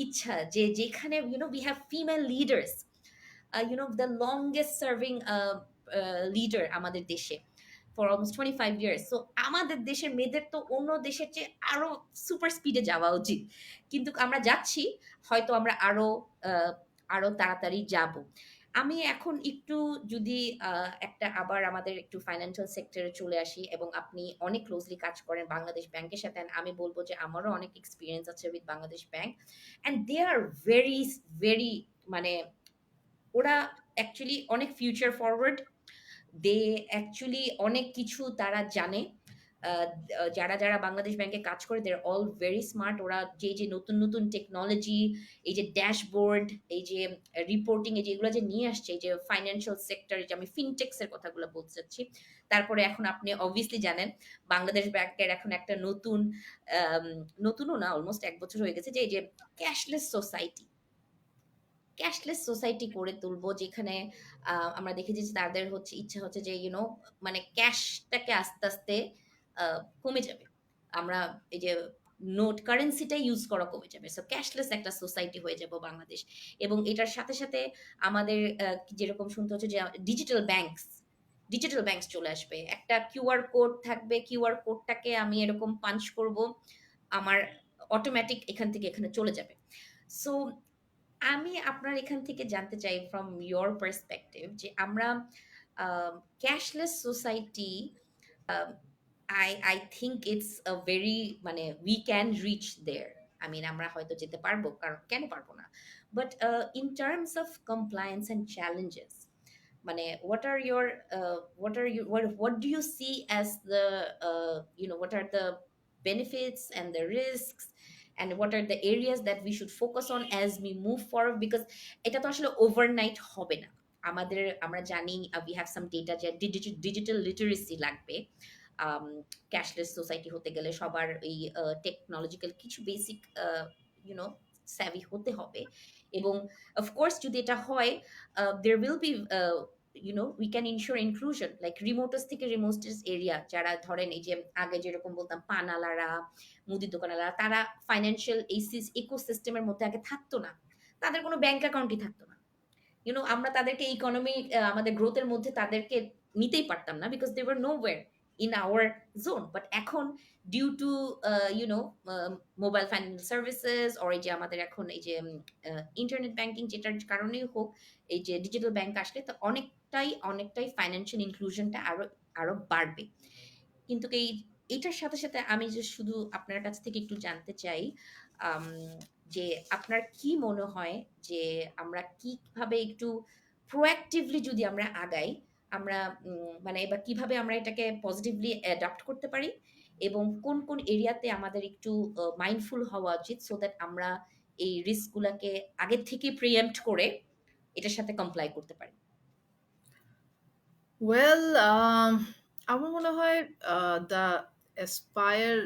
ইচ্ছা যে যেখানে we have female leaders, the longest serving leader আমাদের দেশে ফর অলমোস্ট 25 ইয়ার্স। সো আমাদের দেশের মেয়েদের তো অন্য দেশের চেয়ে আরো সুপার স্পিডে যাওয়া উচিত, কিন্তু আমরা যাচ্ছি, হয়তো আমরা আরো তাড়াতাড়ি যাব। আমি এখন একটু যদি একটা আবার আমাদের একটু ফাইন্যান্সিয়াল সেক্টরে চলে আসি, এবং আপনি অনেক ক্লোজলি কাজ করেন বাংলাদেশ ব্যাংকের সাথে, and আমি বলবো যে আমারও অনেক এক্সপিরিয়েন্স আছে with Bangladesh bank, and they are very very, মানে ওরা অ্যাকচুয়ালি অনেক ফিউচার ফরওয়ার্ড, দে অ্যাকচুয়ালি অনেক কিছু তারা জানে। যারা যারা বাংলাদেশ ব্যাংকে কাজ করে, দে আর অল ভেরি স্মার্ট। ওরা যে নতুন নতুন টেকনোলজি, এই যে ড্যাশবোর্ড, এই যে রিপোর্টিং, এই যে এগুলো যে নিয়ে আসছে, এই যে ফাইন্যান্সিয়াল সেক্টর, যে আমি ফিনটেক্স এর কথাগুলো বলতে চাচ্ছি। তারপরে এখন আপনি অবভিয়াসলি জানেন বাংলাদেশ ব্যাংকের এখন একটা নতুনও না, অলমোস্ট 1 বছর হয়ে গেছে, যে এই যে ক্যাশলেস সোসাইটি, ক্যাশলেস সোসাইটি করে তুলবো, যেখানে আমরা দেখেছি যে তাদের হচ্ছে ইচ্ছা হচ্ছে যে মানে ক্যাশটাকে আস্তে আস্তে কমে যাবে। আমরা এই যে নোট কারেন্সিটা ইউজ করা কমে যাবে। সো ক্যাশলেস একটা সোসাইটি হয়ে যাব বাংলাদেশ। এবং এটার সাথে, সাথে আমাদের যেরকম শুনতে হচ্ছে যে ডিজিটাল ব্যাংকস চলে আসবে। একটা কিউআর কোড থাকবে। কিউআর কোডটাকে আমি এরকম পাঞ্চ করব। আমার অটোমেটিক এখান থেকে এখানে চলে যাবে। সো আমি আপনার এখান থেকে জানতে চাই ফ্রম ইয়োর পার্সপেক্টিভ যে আমরা cashless society I think it's a very মানে we can reach there. I mean আমরা হয়তো যেতে পারবো, কারণ কেন পারবো না? But in terms of compliance and challenges, মানে what do you see as the what are the benefits and the risks, and what are the areas that we should focus on as we move forward? Because এটা তো আসলে overnight হবে না। আমরা জানি we have some data যে digital literacy লাগবে। Cashless society হতে গেলে সবার এই টেকনোলজিক্যাল কিছু বেসিক ইউনো স্যাভি হতে হবে। এবং অফকোর্স যদি এটা হয়, there will be we can ensure inclusion, like remotest থেকে remotest এরিয়া, যারা ধরেন এই যে আগে যেরকম বলতাম পানালারা, মুদি দোকানওয়ালারা, তারা ফাইন্যান্সিয়াল এই ইকোসিস্টেমের মধ্যে আগে থাকতো না। তাদের কোনো ব্যাংক অ্যাকাউন্টই থাকতো না। আমরা তাদেরকে ইকোনমি আমাদের গ্রোথের মধ্যে তাদেরকে নিতেই পারতাম না, because they were nowhere in our zone. But এখন due to you know mobile finance services, or এই যে আমাদের এখন এই যে ইন্টারনেট ব্যাংকিং যেটার কারণেই হোক, এই যে ডিজিটাল ব্যাংক আসলে তো অনেকটাই ফাইন্যান্সিয়াল ইনক্লুশনটা আরো বাড়বে। কিন্তু এটার সাথে সাথে আমি যে শুধু আপনার কাছ থেকে একটু জানতে চাই, আম, যে আপনার কি মনে হয় যে আমরা কিভাবে একটু প্রোঅ্যাক্টিভলি যদি আমরা আগাই, আমরা মানে এবার কিভাবে আমরা এটাকে পজিটিভলি অ্যাডাপ্ট করতে পারি, এবং কোন কোন এরিয়াতে আমাদের একটু মাইন্ডফুল হওয়া উচিত, সো দ্যাট আমরা এই রিস্কগুলোকে আগের থেকে প্রিএম্প্ট করে এটার সাথে কমপ্লাই করতে পারি। ওয়েল, আমার মনে হয় দ্য অ্যাসপায়ার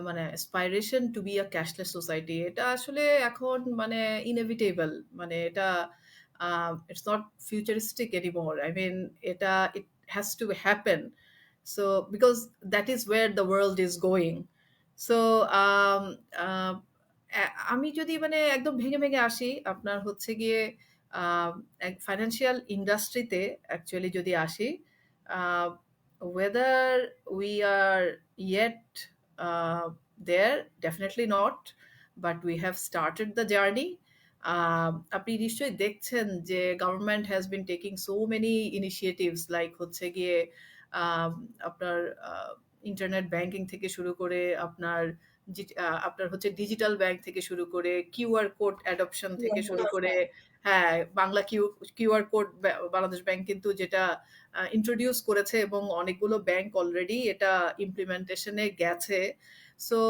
মানে aspiration to be a cashless society এটা আসলে এখন মানে ইনএভিটেবল। মানে এটা it's not futuristic anymore. I mean এটা it has to happen. So because that is where the world is going. So আমি যদি মানে একদম ভেঙে ভেঙে আসি, আপনার হচ্ছে গিয়ে এক ফাইন্যান্সিয়াল ইন্ডাস্ট্রিতে অ্যাকচুয়ালি যদি আসি, whether we are yet there, definitely not, but we have started the journey. আপনি নিশ্চয়ই দেখছেন যে government has been taking so many initiatives, like হচ্ছে গিয়ে আপনার ইন্টারনেট ব্যাংকিং থেকে শুরু করে আপনার হচ্ছে ডিজিটাল ব্যাংক থেকে শুরু করে কিউআর কোড অ্যাডপশন থেকে শুরু করে, হ্যাঁ, Bangla QR code Bangladesh bank কিন্তু যেটা ইন্ট্রোডিউস করেছে, এবং অনেকগুলো ব্যাংক অলরেডি এটা ইমপ্লিমেন্টেশনে গেছে। So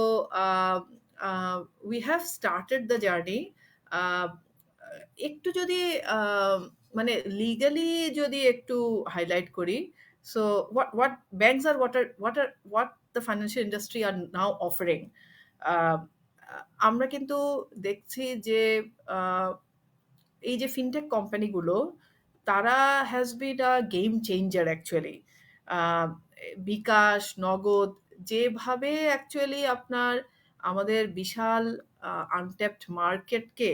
we have started the journey. একটু যদি মানে লিগালি যদি একটু হাইলাইট করি, so what banks are what the financial industry are now offering. আহ, আমরা কিন্তু দেখছি যে আহ, এই যে ফিনটেক কোম্পানিগুলো, তারা has been a game changer actually. BKash, Nagad যেভাবে অ্যাকচুয়ালি আপনার আমাদের বিশাল আনট্যাপড মার্কেটকে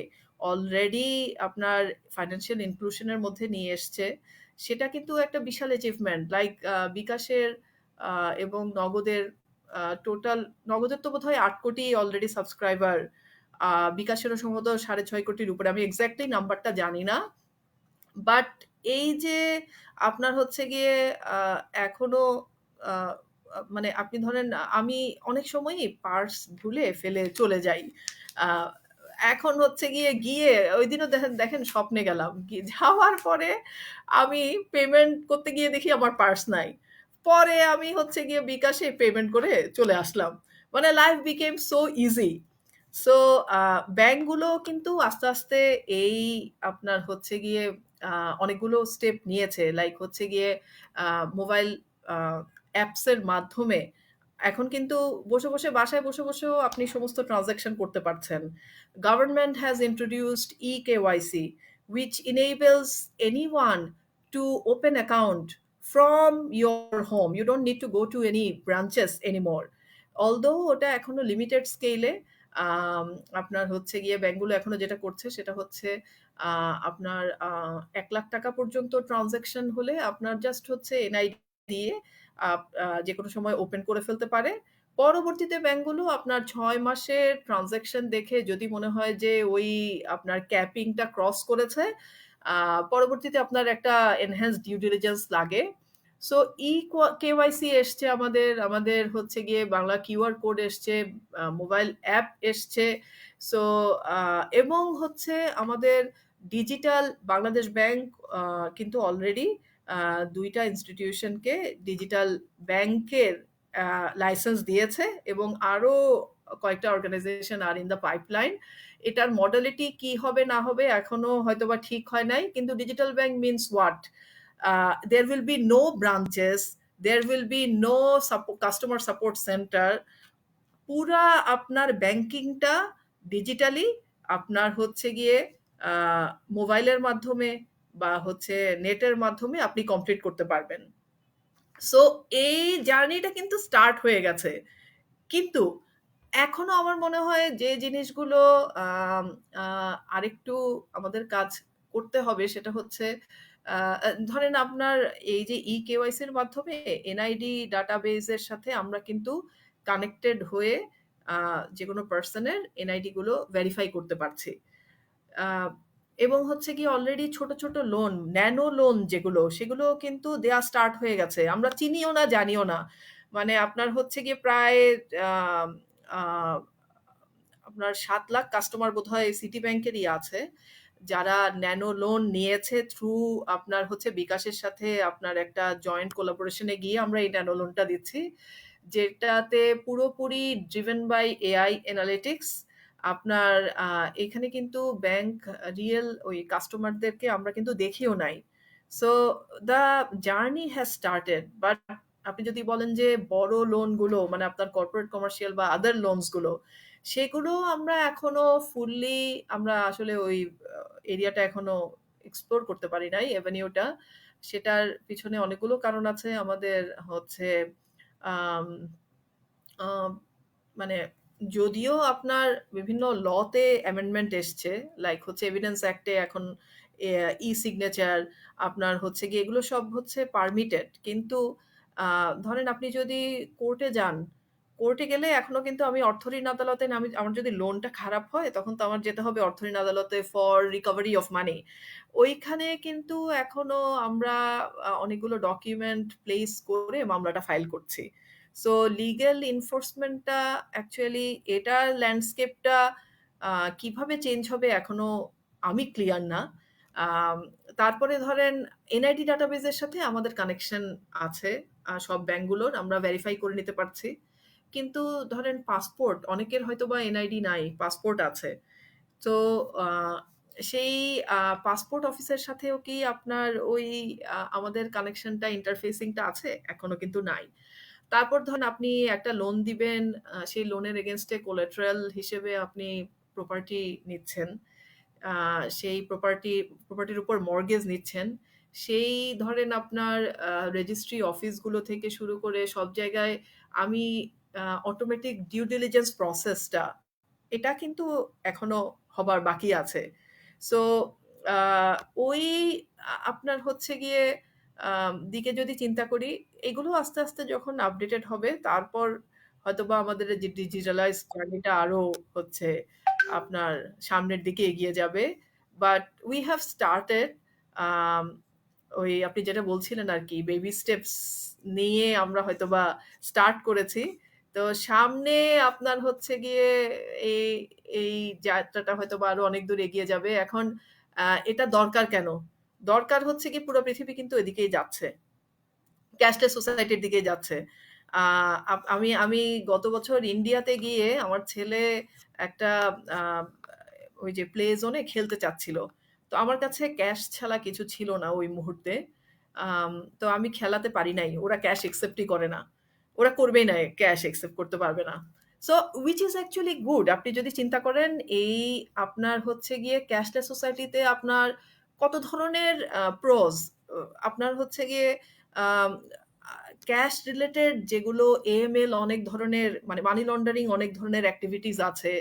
অলরেডি আপনার ফাইন্যান্সিয়াল ইনক্লুশনের মধ্যে নিয়ে এসছে, সেটা কিন্তু একটা বিশাল অ্যাচিভমেন্ট। লাইক বিকাশের এবং নগদের টোটাল, নগদের তো বোধহয় ৮ কোটি অলরেডি সাবস্ক্রাইবার, বিকাশেরও সম্ভবত ৬.৫ কোটির উপরে, আমি এক্স্যাক্টলি নাম্বারটা জানি না। বাট এই যে আপনার হচ্ছে গিয়ে এখনো মানে আপনি ধরেন আমি অনেক সময়ই পার্স ভুলে ফেলে চলে যাই। এখন হচ্ছে গিয়ে গিয়ে ওই দিনও দেখেন দেখেন স্বপ্নে গেলাম, যাওয়ার পরে আমি পেমেন্ট করতে গিয়ে দেখি আমার পার্স নাই। পরে আমি হচ্ছে গিয়ে বিকাশে পেমেন্ট করে চলে আসলাম। মানে life became so easy. So ব্যাংকগুলো কিন্তু আস্তে আস্তে এই আপনার হচ্ছে গিয়ে অনেকগুলো স্টেপ নিয়েছে, লাইক হচ্ছে গিয়ে মোবাইল অ্যাপসের মাধ্যমে এখন কিন্তু বসে বসে বাসায় বসে বসেও আপনি সমস্ত ট্রানজাকশন করতে পারছেন। Government has introduced e KYC, which enables anyone to open account from your home. You don't need to go to any branches anymore. Although ওটা এখনো লিমিটেড স্কেলে, আপনার হচ্ছে গিয়ে ব্যাংকগুলো এখনো যেটা করছে সেটা হচ্ছে আপনার 1 লাখ টাকা পর্যন্ত ট্রানজ্যাকশন হলে আপনার জাস্ট হচ্ছে এনআইডি দিয়ে যে কোনো সময় ওপেন করে ফেলতে পারে। পরবর্তীতে ব্যাংকগুলো আপনার 6 মাসের ট্রানজ্যাকশন দেখে যদি মনে হয় যে ওই আপনার ক্যাপিংটা ক্রস করেছে, পরবর্তীতে আপনার একটা এনহ্যান্স ডিউ ডিলিজেন্স লাগে। সো কেওয়াইসি এসছে, আমাদের আমাদের হচ্ছে গিয়ে বাংলা কিউআর কোড এসছে, মোবাইল অ্যাপ এসছে। সো এবং হচ্ছে আমাদের ডিজিটাল বাংলাদেশ ব্যাংক কিন্তু অলরেডি 2টা ইনস্টিটিউশনকে ডিজিটাল ব্যাংকের লাইসেন্স দিয়েছে এবং আরো কয়েকটা organisation are in the pipeline. এটার মডালিটি কি হবে না হবে এখনো হয়তোবা ঠিক হয় নাই, কিন্তু digital bank means what? There will be no branches, there will be no customer support center. পুরা আপনার ব্যাংকিংটা ডিজিটালি আপনার হচ্ছে গিয়ে মোবাইলের মাধ্যমে বা হচ্ছে নেটের মাধ্যমে আপনি কমপ্লিট করতে পারবেন। সো এই জার্নিটা কিন্তু স্টার্ট হয়ে গেছে। কিন্তু এখনো আমার মনে হয় যে জিনিসগুলো আম আ আরেকটু আমাদের কাজ করতে হবে সেটা হচ্ছে ধরেন আপনার এই যে ই-কেওয়াইসি এর মাধ্যমে এনআইডি ডাটাবেস এর সাথে আমরা কিন্তু কানেক্টেড হয়ে আ যেকোনো পারসন এর এনআইডি গুলো ভেরিফাই করতে পারছি। আ এবং হচ্ছে গিয়ে অলরেডি ছোট, ছোট লোন, ন্যানো লোন যেগুলো, সেগুলো কিন্তু দেয়া স্টার্ট হয়ে গেছে। আমরা চিনিও না, জানিও না। মানে আপনার হচ্ছে গিয়ে প্রায় আম আ আপনার ৭ লাখ কাস্টমার বোধহয় সিটি ব্যাংকেরই আছে। যারা ন্যানো লোন নিয়েছে থ্রু আপনার হচ্ছে বিকাশের সাথে আপনার একটা জয়েন্ট কোলাবোরেশন এ গিয়ে আমরা এই ন্যানো লোনটা দিচ্ছি। যেটাতে পুরোপুরি ড্রিভেন বাই এআই অ্যানালিটিক্স। আপনার এখানে কিন্তু ব্যাংক রিয়েল ওই কাস্টমারদেরকে আমরা কিন্তু দেখিও নাই। So the journey has started. But আপনি যদি বলেন যে বড় লোনগুলো মানে আপনার কর্পোরেট কমার্শিয়াল বা আদার লোনস গুলো, সেগুলো আমরা এখনো ফুললি আমরা আসলে ওই এরিয়াটা এখনো এক্সপ্লোর করতে পারি নাই, এভিনিউটা। সেটার পিছনে অনেকগুলো কারণ আছে। আমাদের হচ্ছে আম আ মানে যদিও আপনার বিভিন্ন লতে অ্যামেন্ডমেন্ট এসছে, লাইক হচ্ছে এভিডেন্স অ্যাক্টে এখন ই-সিগনেচার আপনার হচ্ছে গিয়ে এগুলো সব হচ্ছে পারমিটেড। কিন্তু আ ধরেন আপনি যদি কোর্টে যান, কোর্টে গেলে এখনো কিন্তু আমি অর্থঋণ আদালতে আমার যদি লোনটা খারাপ হয় তখন তো আমার যেতে হবে অর্থঋণ আদালতে ফর রিকভারি অফ মানি। ওইখানে কিন্তু এখনো আমরা অনেকগুলো ডকুমেন্ট প্লেস করে মামলাটা ফাইল করছি। সো লিগ্যাল এনফোর্সমেন্টটা অ্যাকচুয়ালি এটার ল্যান্ডস্কেপটা কিভাবে চেঞ্জ হবে এখনো আমি ক্লিয়ার না। আম তারপরে ধরেন এনআইডি ডাটাবেজের সাথে আমাদের কানেকশন আছে সব ব্যাংকগুলোর। আমরা ভেরিফাই করে নিতে পারছি। কিন্তু ধরেন পাসপোর্ট অনেকের হয়তোবা এনআইডি নাই, পাসপোর্ট আছে। তো আ সেই পাসপোর্ট অফিসের সাথেও কি আপনার ওই আমাদের কানেকশনটা ইন্টারফেসিংটা আছে? এখনো কিন্তু নাই। তারপর ধরেন আপনি একটা লোন দিবেন, সেই লোনের এগেইনস্ট এ কোলাটেরাল হিসেবে আপনি প্রপার্টি নিচ্ছেন। আ সেই প্রপার্টির উপর মর্টগেজ নিচ্ছেন। সেই ধরেন আপনার রেজিস্ট্রি অফিসগুলো থেকে শুরু করে সব জায়গায় আমি অটোমেটিক ডিউ ডিলিজেন্স প্রসেসটা এটা কিন্তু এখনো হবার বাকি আছে। সো আ ওই আপনার হচ্ছে গিয়ে দিকে যদি চিন্তা করি, এগুলো আস্তে, আস্তে যখন আপডেটেড হবে তারপর হয়তোবা আমাদের যে ডিজিটালাইজ জার্নিটা আরো হচ্ছে আপনার সামনের দিকে এগিয়ে যাবে। বাট উই হ্যাভ স্টার্টেড আম ওই আপনি যেটা বলছিলেন আরকি বেবি স্টেপস নিয়ে আমরা হয়তোবা স্টার্ট করেছি। তো সামনে আপনার হচ্ছে গিয়ে এই এই যাত্রাটা হয়তোবা আরো অনেক দূর এগিয়ে যাবে। এখন এটা দরকার কেন? দরকার হচ্ছে কি পুরো পৃথিবী কিন্তু এদিকেই যাচ্ছে। ক্যাশলেস সোসাইটির দিকেই যাচ্ছে। আ আমি আমি গত বছর ইন্ডিয়াতে গিয়ে আমার ছেলে একটা আ ওই যে প্লে জোনে খেলতে চাচ্ছিল। তো আমার কাছে ক্যাশ ছাড়া কিছু ছিল না ওই মুহূর্তে। আম তো আমি খেলাতে পারি নাই। ওরা ক্যাশ অ্যাকসেপ্টই করে না। ওরা করবেই না, ক্যাশ অ্যাকসেপ্ট করতে পারবে না। So which is actually good. আপনি যদি চিন্তা করেন এই আপনার হচ্ছে গিয়ে ক্যাশলেস সোসাইটিতে আপনার কত ধরনের প্রোস আপনার হচ্ছে গিয়ে ক্যাশ রিলেটেড যেগুলো এএমএল অনেক ধরনের, মানে মানি লন্ডারিং অনেক ধরনের অ্যাক্টিভিটিস আছে।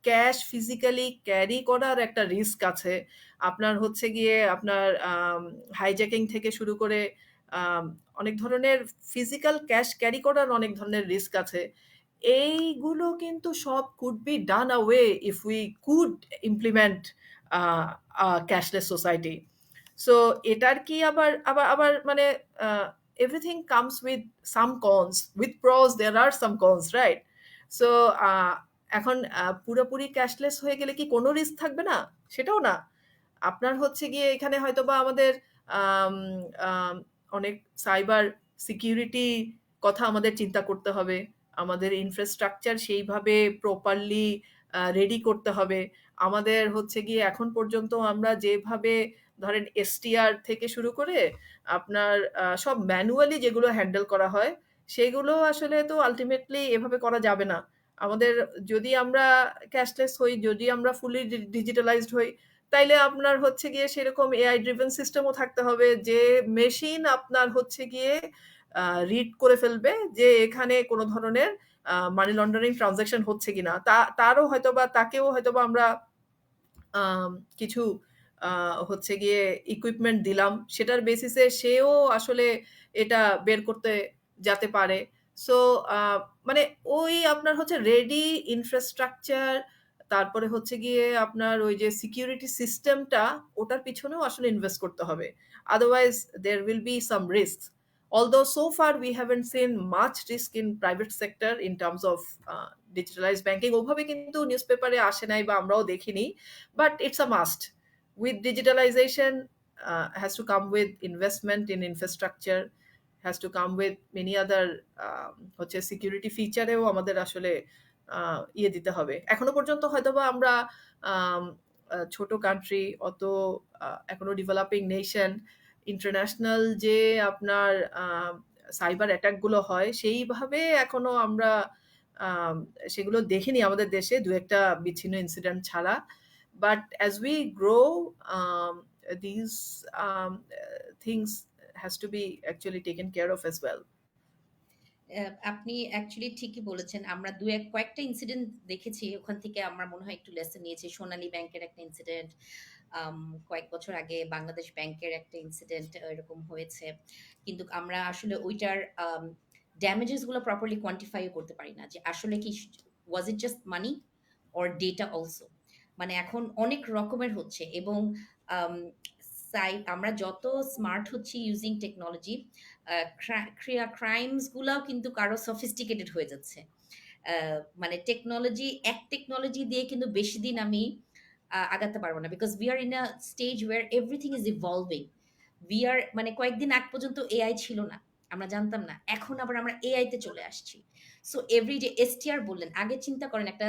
ক্যাশ ফিজিক্যালি ক্যারি করার একটা রিস্ক আছে। আপনার হচ্ছে গিয়ে আপনার হাইজ্যাকিং থেকে শুরু করে আম অনেক ধরনের ফিজিক্যাল ক্যাশ ক্যারি করার অনেক ধরনের রিস্ক আছে। এইগুলো কিন্তু সব could be done away if we could implement a cashless society. So এটার কি আবার আবার আবার মানে everything comes with some cons, with pros there are some cons, right? So এখন পুরোপুরি ক্যাশলেস হয়ে গেলে কি কোনো রিস্ক থাকবে না? সেটাও না। আপনার হচ্ছে গিয়ে এখানে হয়তোবা আমাদের আম আম অনেক সাইবার সিকিউরিটি কথা আমাদের চিন্তা করতে হবে। আমাদের ইনফ্রাস্ট্রাকচার সেইভাবে প্রপারলি রেডি করতে হবে। আমাদের হচ্ছে গিয়ে এখন পর্যন্ত আমরা যেভাবে ধরেন এসটিআর থেকে শুরু করে আপনার সব ম্যানুয়ালি যেগুলো হ্যান্ডেল করা হয়, সেগুলো আসলে তো আল্টিমেটলি এভাবে করা যাবে না। আমাদের যদি আমরা ক্যাশলেস হই, যদি আমরা ফুলি ডিজিটালাইজড হই, তাইলে আপনার হচ্ছে গিয়ে সেরকম এআই ড্রিভেন সিস্টেমও থাকতে হবে যে মেশিন আপনার হচ্ছে গিয়ে রিড করে ফেলবে যে এখানে কোনো ধরনের মানি লন্ডারিং ট্রানজাকশন হচ্ছে কিনা। তারও হয়তোবা তাকেও হয়তোবা আমরা আম কিছু হচ্ছে গিয়ে ইকুইপমেন্ট দিলাম। সেটার বেসিসে সেও আসলে এটা বের করতে যাতে পারে। সো আ মানে ওই আপনার হচ্ছে রেডি ইনফ্রাস্ট্রাকচার, তারপরে হচ্ছে গিয়ে আপনার ওই যে সিকিউরিটি সিস্টেমটা, ওটার পিছনেও আসলে ইনভেস্ট করতে হবে। Otherwise there will be some risks. Although so far we haven't seen much risk in private sector in terms of digitalized banking. ওভাবে কিন্তু নিউজপেপারে আসে নাই বা আমরাও দেখিনি। But it's a must. With digitalization, has to come with investment in infrastructure, has to come with many other হচ্ছে security ফিচারেও আমাদের আসলে ইয়ে দিতে হবে। এখনো পর্যন্ত হয়তোবা আমরা আম ছোট কান্ট্রি, অত এখনো ডেভেলপিং নেশন, ইন্টারন্যাশনাল যে আপনার আ সাইবার অ্যাটাক গুলো হয়, সেইভাবে এখনো আমরা আম সেগুলো দেখিনি আমাদের দেশে ২-১ টা বিচ্ছিন্ন ইনসিডেন্ট ছাড়া। But as we grow, these things has to be actually taken care of as well. আপনি অ্যাকচুয়ালি ঠিকই বলেছেন। আমরা ২-১ কয়েকটা ইনসিডেন্ট দেখেছি। ওখান থেকে আমার মনে হয় একটু লেসন নিয়েছি। সোনালী ব্যাংকের একটা ইনসিডেন্ট, আম কয়েক বছর আগে বাংলাদেশ ব্যাংকের একটা ইনসিডেন্ট এরকম হয়েছে। কিন্তু আমরা আসলে ওইটার ড্যামেজেস গুলো প্রপারলি কোয়ান্টিফাই ও করতে পারি না। যে আসলে কি was it just money or data also? মানে এখন অনেক রকমের হচ্ছে এবং আম আমরা যত স্মার্ট হচ্ছি ইউজিং টেকনোলজি, ক্রাইমস গুলাও কিন্তু আরো সফিস্টিকেটেড হয়ে যাচ্ছে। মানে এক টেকনোলজি দিয়ে কিন্তু বেশি দিন আমি আগাতে পারবো না। Because we are in a stage where everything is evolving. মানে কয়েকদিন আগ পর্যন্ত এআই ছিল না। আমরা জানতাম না। এখন আবার আমরা এআই তে চলে আসছি। সো এভরি যে এসটিআর বললেন, আগে চিন্তা করেন একটা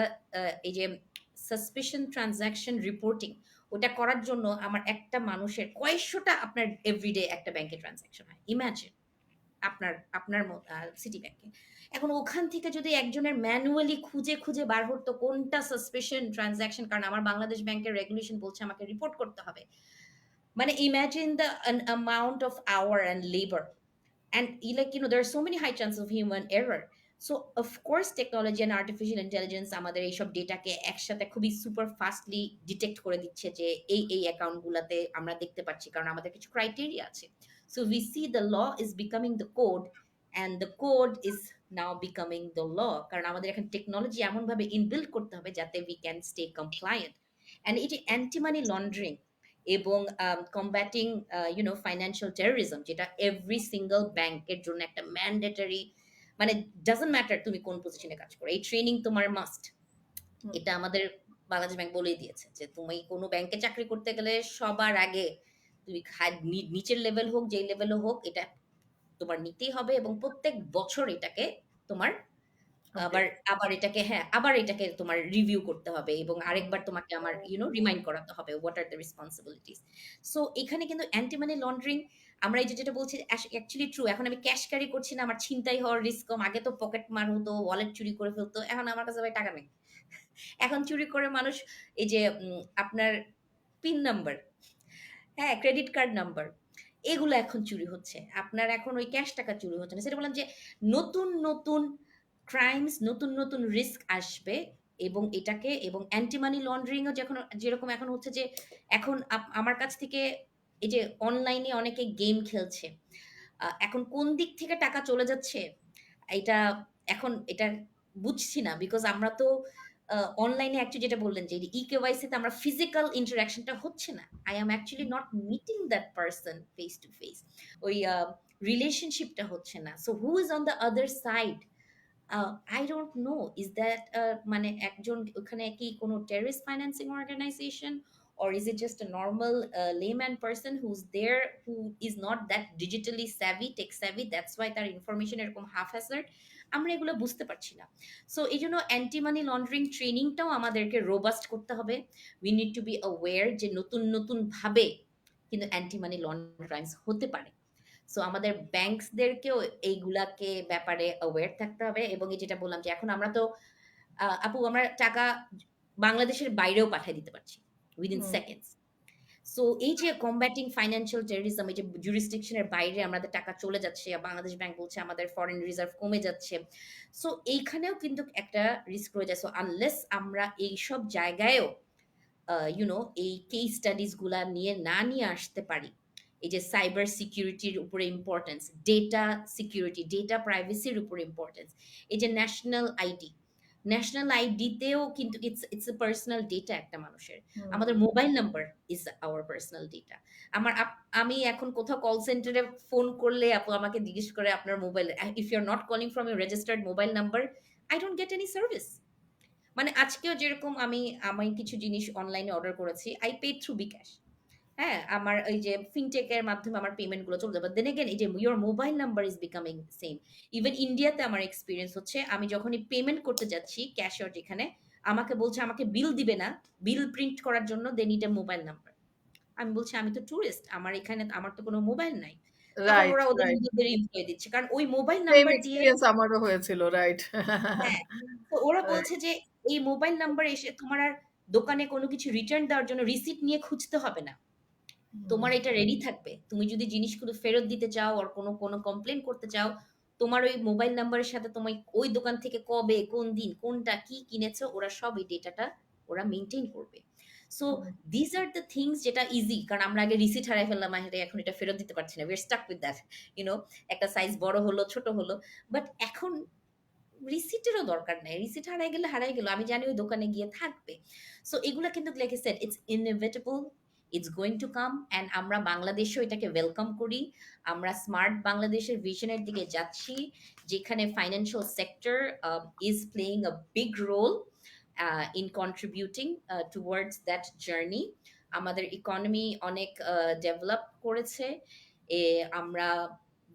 এই যে সাসপিশন ট্রানজাকশন রিপোর্টিং, ওটা করার জন্য আমার একটা মানুষের কয়েকশোটা আপনার এভরিডে একটা ব্যাংকে ট্রানজাকশন হয়। ইমাজিন আপনার আপনার সিটি ব্যাংকে। এখন ওখান থেকে যদি একজনের ম্যানুয়ালি খুঁজে খুঁজে বার হতো কোনটা সাসপিশন ট্রানজাকশন, কারণ আমার বাংলাদেশ ব্যাংকের রেগুলেশন বলছে আমাকে রিপোর্ট করতে হবে। মানে imagine the amount of hour and labor, and there are so many high chances of human error. So of course technology and artificial intelligence আমাদের এইসব ডেটাকে একসাথে খুবই সুপার ফাস্টলি ডিটেক্ট করে দিচ্ছে যে এই অ্যাকাউন্ট গুলাতে আমরা দেখতে পাচ্ছি, কারণ আমাদের কিছু ক্রাইটেরিয়া আছে। So we see the law is becoming the code, and the code is now becoming the law, কারণ আমাদের এখন টেকনোলজি এমন ভাবে ইনবিল্ড করতে হবে যাতে we can stay compliant. And এই যে অ্যান্টি মানি লন্ডারিং এবং কম্ব্যাটিং ফাইন্যান্সিয়াল টেররিজম, যেটা এভরি সিঙ্গল ব্যাংকের জন্য একটা ম্যান্ডেটরি, মানে ডাজন্ট ম্যাটার তুমি কোন পজিশনে কাজ করো, এই ট্রেনিং তোমার মাস্ট। হুম, এটা আমাদের বাংলাদেশ ব্যাংক বলেই দিয়েছে যে তুমি কোনো ব্যাংকে চাকরি করতে গেলে সবার আগে তুমি নিচের লেভেল হোক যেই লেভেলও হোক, এটা তোমার নিতেই হবে এবং প্রত্যেক বছর এটাকে তোমার আবার আপডেট। আবার এটাকে আবার এটাকে তোমার রিভিউ করতে হবে এবং আরেকবার তোমাকে আমার রিমাইন্ড করাতে হবে what are the responsibilities. So এখানে কিন্তু অ্যান্টি মানি লন্ডারিং, আমরা এই যে যেটা বলছি অ্যাকচুয়ালি ট্রু। এখন আমি ক্যাশ ক্যারি করছি না, আমার ছিনতাই হওয়ার রিস্ক কম। আগে তো পকেট মার হতো, ওয়ালেট চুরি করে ফেলতো, এখন আমার কাছে ভাই টাকা নেই। এখন চুরি করে মানুষ এই যে আপনার pin number, credit card number, এগুলো এখন চুরি হচ্ছে। আপনার এখন ওই ক্যাশ টাকা চুরি হচ্ছে না। সেটা বললাম যে নতুন, নতুন ক্রাইমস, নতুন, নতুন রিস্ক আসবে এবং এটাকে এবং অ্যান্টি মানি লন্ডারিং ও যখন যেরকম এখন হচ্ছে যে এখন আমার কাছ থেকে এই যে অনলাইনে অনেকে গেম খেলছে। এখন কোন দিক থেকে টাকা চলে যাচ্ছে এটা এখন এটা বুঝছি না। বিকজ আমরা তো অনলাইনে অ্যাকচুয়ালি যেটা বললেন যে ই-কেওয়াইসি তে আমরা ফিজিক্যাল ইন্টারাকশনটা হচ্ছে না। I am actually not meeting that person face to face. ওই রিলেশনশিপটা হচ্ছে না। So who is on the other side? I don't know is that মানে একজন ওখানে কি কোনো terrorist financing organisation, or is it just a normal layman person who's there who is not that digitally savvy, tech savvy, that's why তার information এরকম half Hazard? আমরা এগুলো বুঝতে পারছি না। সো এই জন্য অ্যান্টি মানি লন্ডারিং ট্রেনিংটাও আমাদেরকে রোবাস্ট করতে হবে। We need to be aware যে নতুন নতুন ভাবে কিন্তু অ্যান্টি মানি লন্ডারিং হতে পারে। সো আমাদের ব্যাংকসদেরকেও এইগুলাকে ব্যাপারে অ্যাওয়্যার থাকতে হবে। এবং এই যেটা বললাম যে এখন আমরা তো আপু আমরা টাকা বাংলাদেশের বাইরেও পাঠিয়ে দিতে পারছি উইদিন হুম, সেকেন্ডস। সো এই যে কম্ব্যাটিং ফাইন্যান্সিয়াল টেররিজম, এই যে জুরিসডিকশনের বাইরে আমাদের টাকা চলে যাচ্ছে, বাংলাদেশ ব্যাংক বলছে আমাদের ফরেন রিজার্ভ কমে যাচ্ছে। সো এইখানেও কিন্তু একটা রিস্ক রয়ে যায়। সো আনলেস আমরা এইসব জায়গায়ও এই কেস স্টাডিজ গুলা নিয়ে আসতে পারি, এই যে সাইবার সিকিউরিটির উপরে ইম্পর্টেন্স, ডেটা সিকিউরিটি, ডেটা প্রাইভেসির উপরে ইম্পর্টেন্স, এই যে ন্যাশনাল আইডিতেও কিন্তু it's it's a personal data একটা মানুষের। হুম, আমাদের mobile number is our personal data. আমি এখন কোথাও কল সেন্টারে ফোন করলে আপু আমাকে জিজ্ঞেস করে আপনার mobile, if you are not calling from your registered mobile number, I don't get any service. মানে আজকেও যেরকম আমি কিছু জিনিস অনলাইনে অর্ডার করেছি, আই পেড থ্রু বিকাশ। হ্যাঁ, আমার ওই যে ফিনটেক এর মাধ্যমে আমার পেমেন্ট গুলো চলে যাবে। দেন এগেন এই যে your mobile number is becoming same. Even ইন্ডিয়াতে আমার এক্সপিরিয়েন্স হচ্ছে, আমি যখনই পেমেন্ট করতে যাচ্ছি ক্যাশিয়ার যেখানে, আমাকে বলছে আমাকে বিল দিবে না, বিল প্রিন্ট করার জন্য they need a mobile number. আমি বলছি আমি তো টুরিস্ট, আমার এখানে আমার তো কোনো মোবাইল নাই। তখন রাইট, ওরা ওদের রাইট। নিজেদের এমপ্লয় দিচ্ছে, কারণ ওই মোবাইল সেম নাম্বার দিয়ে। এক্সপেরিয়েন্স আমারও হয়েছিল, রাইট। হ্যাঁ, তো ওরা রাইট। বলছে যে এই মোবাইল নাম্বার এসে তোমার আর দোকানে কোনো কিছু রিটার্ন দেওয়ার জন্য রিসিট নিয়ে খুঁজতে হবে না। তোমার এটা রেডি থাকবে। তুমি যদি জিনিসগুলো ফেরত দিতে চাও আর কোনো কমপ্লেইন করতে চাও, তোমার ওই মোবাইল নাম্বারের সাথে তুমি ওই দোকান থেকে কবে, কোন দিন, কোনটা কি কিনেছো, ওরা সব এই ডেটাটা ওরা মেইনটেইন করবে। So this are the things যেটা ইজি, কারণ আমরা আগে রিসিট হারাই ফেললাম, এখন এটা ফেরত দিতে পারছি না। We are stuck with that. You know একটা সাইজ বড় হলো, ছোট হলো। বাট এখন রিসিটেরও দরকার নাই। রিসিট হারাই গেলে হারাই গেল। আমি জানি ওই দোকানে গিয়ে থাকবে। সো এগুলা কিন্তু like I said it's inevitable, it's going to come and আমরা বাংলাদেশেও এটাকে ওয়েলকাম করি। আমরা স্মার্ট বাংলাদেশের ভিশনের দিকে যাচ্ছি, যেখানে financial sector is playing a big role in contributing towards that journey. আমাদের ইকোনমি অনেক ডেভেলপ করেছে। আমরা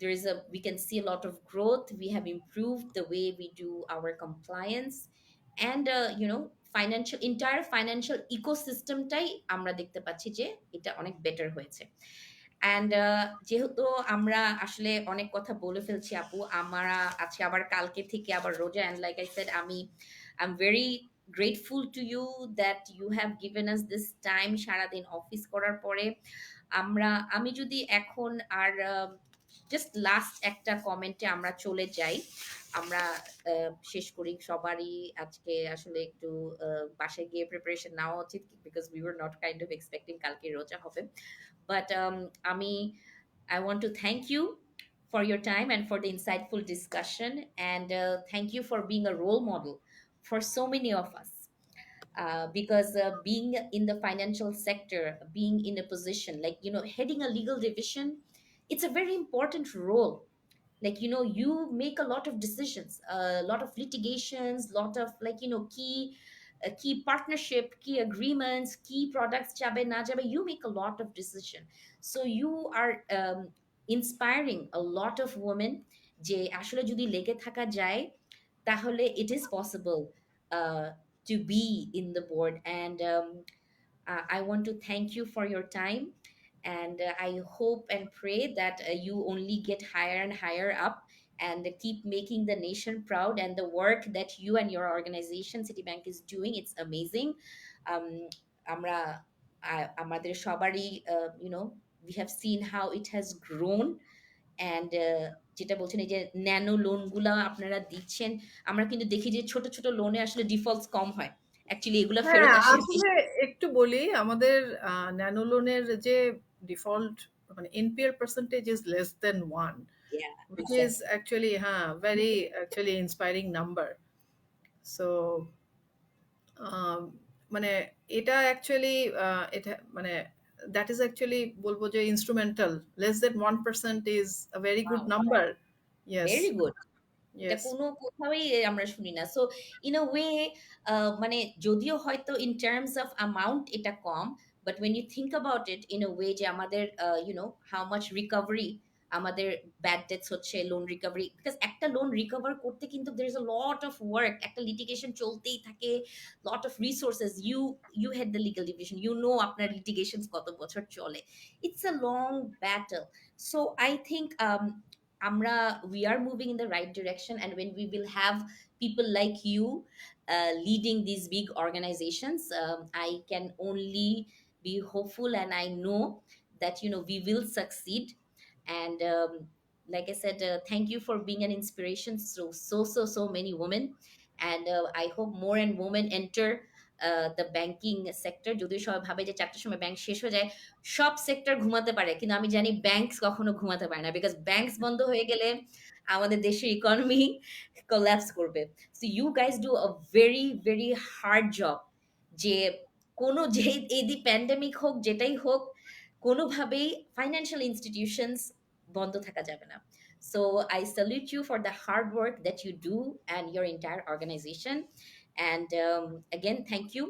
there is a we can see a lot of growth. We have improved the way we do our compliance and financial entire financial ecosystemটাই আমরা দেখতে পাচ্ছি যে এটা অনেক বেটার হয়েছে। অ্যান্ড যেহেতু আমরা আসলে অনেক কথা বলে ফেলছি আপু, আমরা আজকে আবার কালকে থেকে আবার রোজা, and like I said I am very grateful to you that you have given us this time সারাদিন অফিস করার পরে। আমি যদি এখন আর জাস্ট লাস্ট একটা কমেন্টে আমরা চলে যাই, আমরা শেষ করি। সবারই আজকে আসলে একটু বাসায় গিয়ে প্রিপারেশন নেওয়া উচিত, because we were not kind of expecting কালকে রোজা হবে। But I want to thank you for your time and for the insightful discussion, and thank you for being a role model for so many of us. Because being in the financial sector, being in a position like heading a legal division, it's a very important role. Like you make a lot of decisions, a lot of litigations, lot of key partnership, key agreements, key products jabe na jabe, you make a lot of decision. So you are inspiring a lot of women যে আসলে যদি লেগে থাকা যায় তাহলে it is possible uh, to be in the board. And I want to thank you for your time, and I hope and pray that you only get higher and higher up and keep making the nation proud. And the work that you and your organization Citibank is doing, it's amazing. um, আমরা আমাদের সবারই we have seen how it has grown, and যেটা বলছেন এই যে nano লোনগুলা আপনারা দিচ্ছেন, আমরা কিন্তু দেখি যে ছোট ছোট লোনে আসলে ডিফল্টস কম হয়, অ্যাকচুয়ালি এগুলা হ্যাঁ, ফেরত আসে আসলে বেশি। একটু বলি আমাদের ন্যানো লোনের যে ডিফল্ট মানে NPL percentage is less than 1, yeah, which is exactly. actually very actually inspiring number. So মানে এটা অ্যাকচুয়ালি এটা মানে দ্যাট ইজ অ্যাকচুয়ালি বলবো যে instrumental. Less than 1% is a very good wow, number. Yes, very good. এটা yes. কোনো কোথাওই আমরা শুনি না। সো ইন আ ওয়ে মানে যদিও হয়তো ইন টার্মস অফ অ্যামাউন্ট এটা কম, but when you think about it in a way যে আমাদের how much recovery আমাদের ব্যাড ডেটস হচ্ছে, লোন রিকভারি, বিকজ একটা লোন রিকভার করতে কিন্তু there is a lot of work, একটা লিটিগেশন চলতেই থাকে, lot of resources. You had the legal division, আপনার litigations কত বছর চলে, it's a long battle. So I think আমরা we are moving in the right direction, and when we will have people like you leading these big organizations, I can only be hopeful, and I know that we will succeed. And like I said, thank you for being an inspiration, so many women. And I hope more and women enter the banking sector. যদিও সবাই ভাবে যে 4টার সময় bank শেষ হয়ে যায়, সব sector ঘুমাতে পারে, কিন্তু আমি জানি ব্যাংকস কখনো ঘুমাতে পারে না, বিকজ ব্যাংকস বন্ধ হয়ে গেলে আমাদের দেশের ইকোনমি কোল্যাপস করবে। So you guys do a very very hard job, যে কোনো যে এই দি প্যান্ডেমিক হোক যেটাই হোক, কোনোভাবেই ফাইন্যান্সিয়াল ইনস্টিটিউশনস বন্ধ থাকা যাবে না। So I salute you for the hard work that you do and your entire organization. And again, thank you.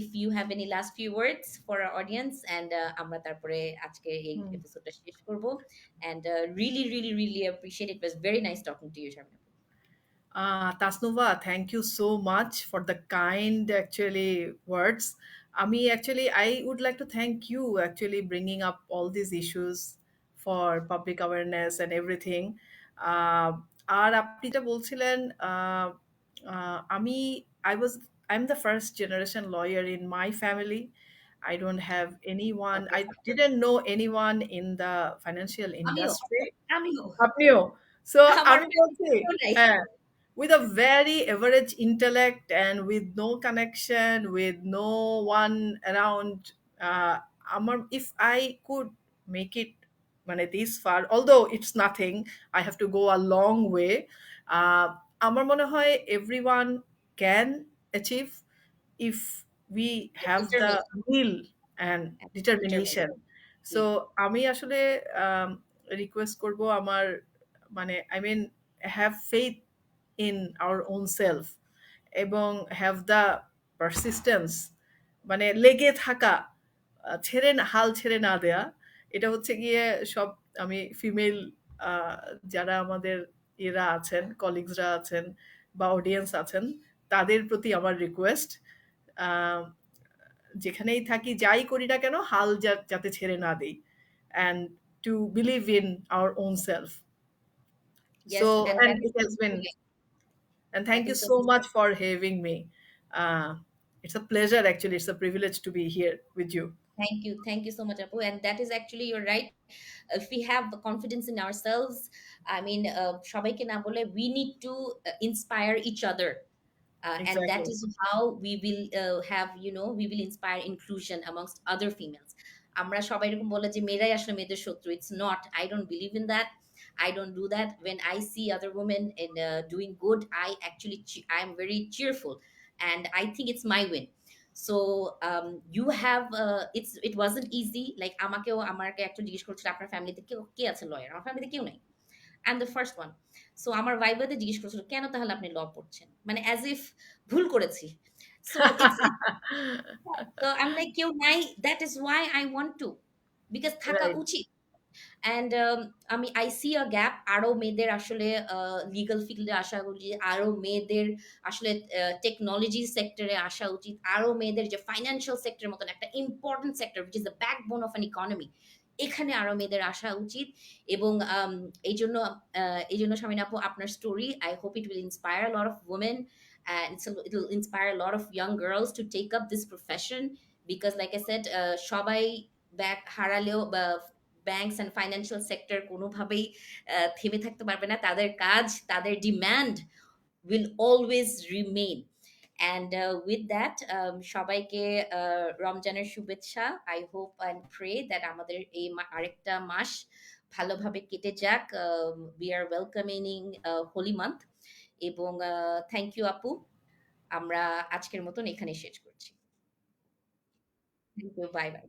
If you have any last few words for our audience, and আমরা তারপরে আজকে এই এপিসোডটা শেষ করব। And really, really, really appreciate it. It was very nice talking to you, Shamina. Tasnova, thank you so much for the kind actually words. Ami, actually, I would like to thank you actually bringing up all these issues for public awareness and everything. আর আপনি যেটা বলছিলেন, আমি I'm the first generation lawyer in my family. I don't have anyone. Okay. I didn't know anyone in the financial আমিও, industry. আমিও আপনিও। So আমার আমি family তে বলছি কেউ নাই। হ্যাঁ, with a very average intellect and with no connection, with no one around, if I could make it মানে this far, although it's nothing, I have to go a long way. uh, আমার মনে হয় everyone can achieve if we have the Determination, will and determination. determination. So জি। আমি আসলে request করব আমার মানে I mean have faith in our own self এবং হ্যাভ দ্য পারসিস্টেন্স, মানে লেগে থাকা, হাল ছেড়ে না দেয়া। এটা হচ্ছে গিয়ে সব আমি ফিমেল যারা আমাদের এরা আছেন, কলিগসরা আছেন বা অডিয়েন্স আছেন, তাদের প্রতি আমার রিকোয়েস্ট, যেখানেই থাকি যাই করি না কেন হাল যাতে ছেড়ে না দেই, and to believe in our own self. Yes, So, and that and is it so has been, brilliant. and That thank you is so so brilliant. much for having me. Uh, it's a pleasure, actually. It's a privilege to be here with you. Thank you so much, Apu. And that is actually, you're right. If we have the confidence in ourselves, I mean, সবাইকে না বলে, we need to inspire each other. And that Exactly. is how we will have, we will inspire inclusion amongst other females. আমরা সবাই এরকম বলে যে মেয়েরাই আসলে মেয়েদের শত্রু, it's not. I don't believe in that. I don't do that. When I see other women in doing good, I actually I'm very cheerful, and I think it's my win. So you have it wasn't easy, like আমাকেও আমাকে একটা জিজ্ঞেস করছিল আপনার ফ্যামিলিতে কে আছে lawyer, আমার ফ্যামিলিতে কেউ নাই, and the first one. So আমার ভাইবাতে জিজ্ঞেস করেছিল কেন তাহলে আপনি ল পড়ছেন, মানে অ্যাজ ইফ ভুল করেছি। সো ইটস তো আই এম লাইক কেউ নাই, that is Y I want to, because থাকা Right. উচিত। অ্যান্ড আমি আই সি আ গ্যাপ, আরো মেয়েদের আসলে লিগাল ফিল্ডে আসা উচিত, আরো মেয়েদের আসলে টেকনোলজি সেক্টরে আসা উচিত, আরো মেয়েদের যে ফাইন্যান্সিয়াল সেক্টরের মতন একটা important sector which is the backbone of an economy, এখানে আরো মেয়েদের আসা উচিত। এবং এই জন্য শামিন আপু, আপনার story, I hope it will inspire lot of women, and it will inspire a lot of young girls to take up this profession, because like I said, সবাই ব্যাক হারালেও বা ব্যাংকস অ্যান্ড ফাইন্যান্সিয়াল সেক্টর কোনোভাবেই থেমে থাকতে পারবে না। তাদের কাজ, তাদের demand will always remain. And with that, সবাইকে রমজানের শুভেচ্ছা। I hope and pray that আমাদের এই আরেকটা মাস ভালোভাবে কেটে যাক। We are welcoming holy month, এবং থ্যাংক ইউ আপু। আমরা আজকের মতন এখানে শেষ করছি। Thank you, bye by.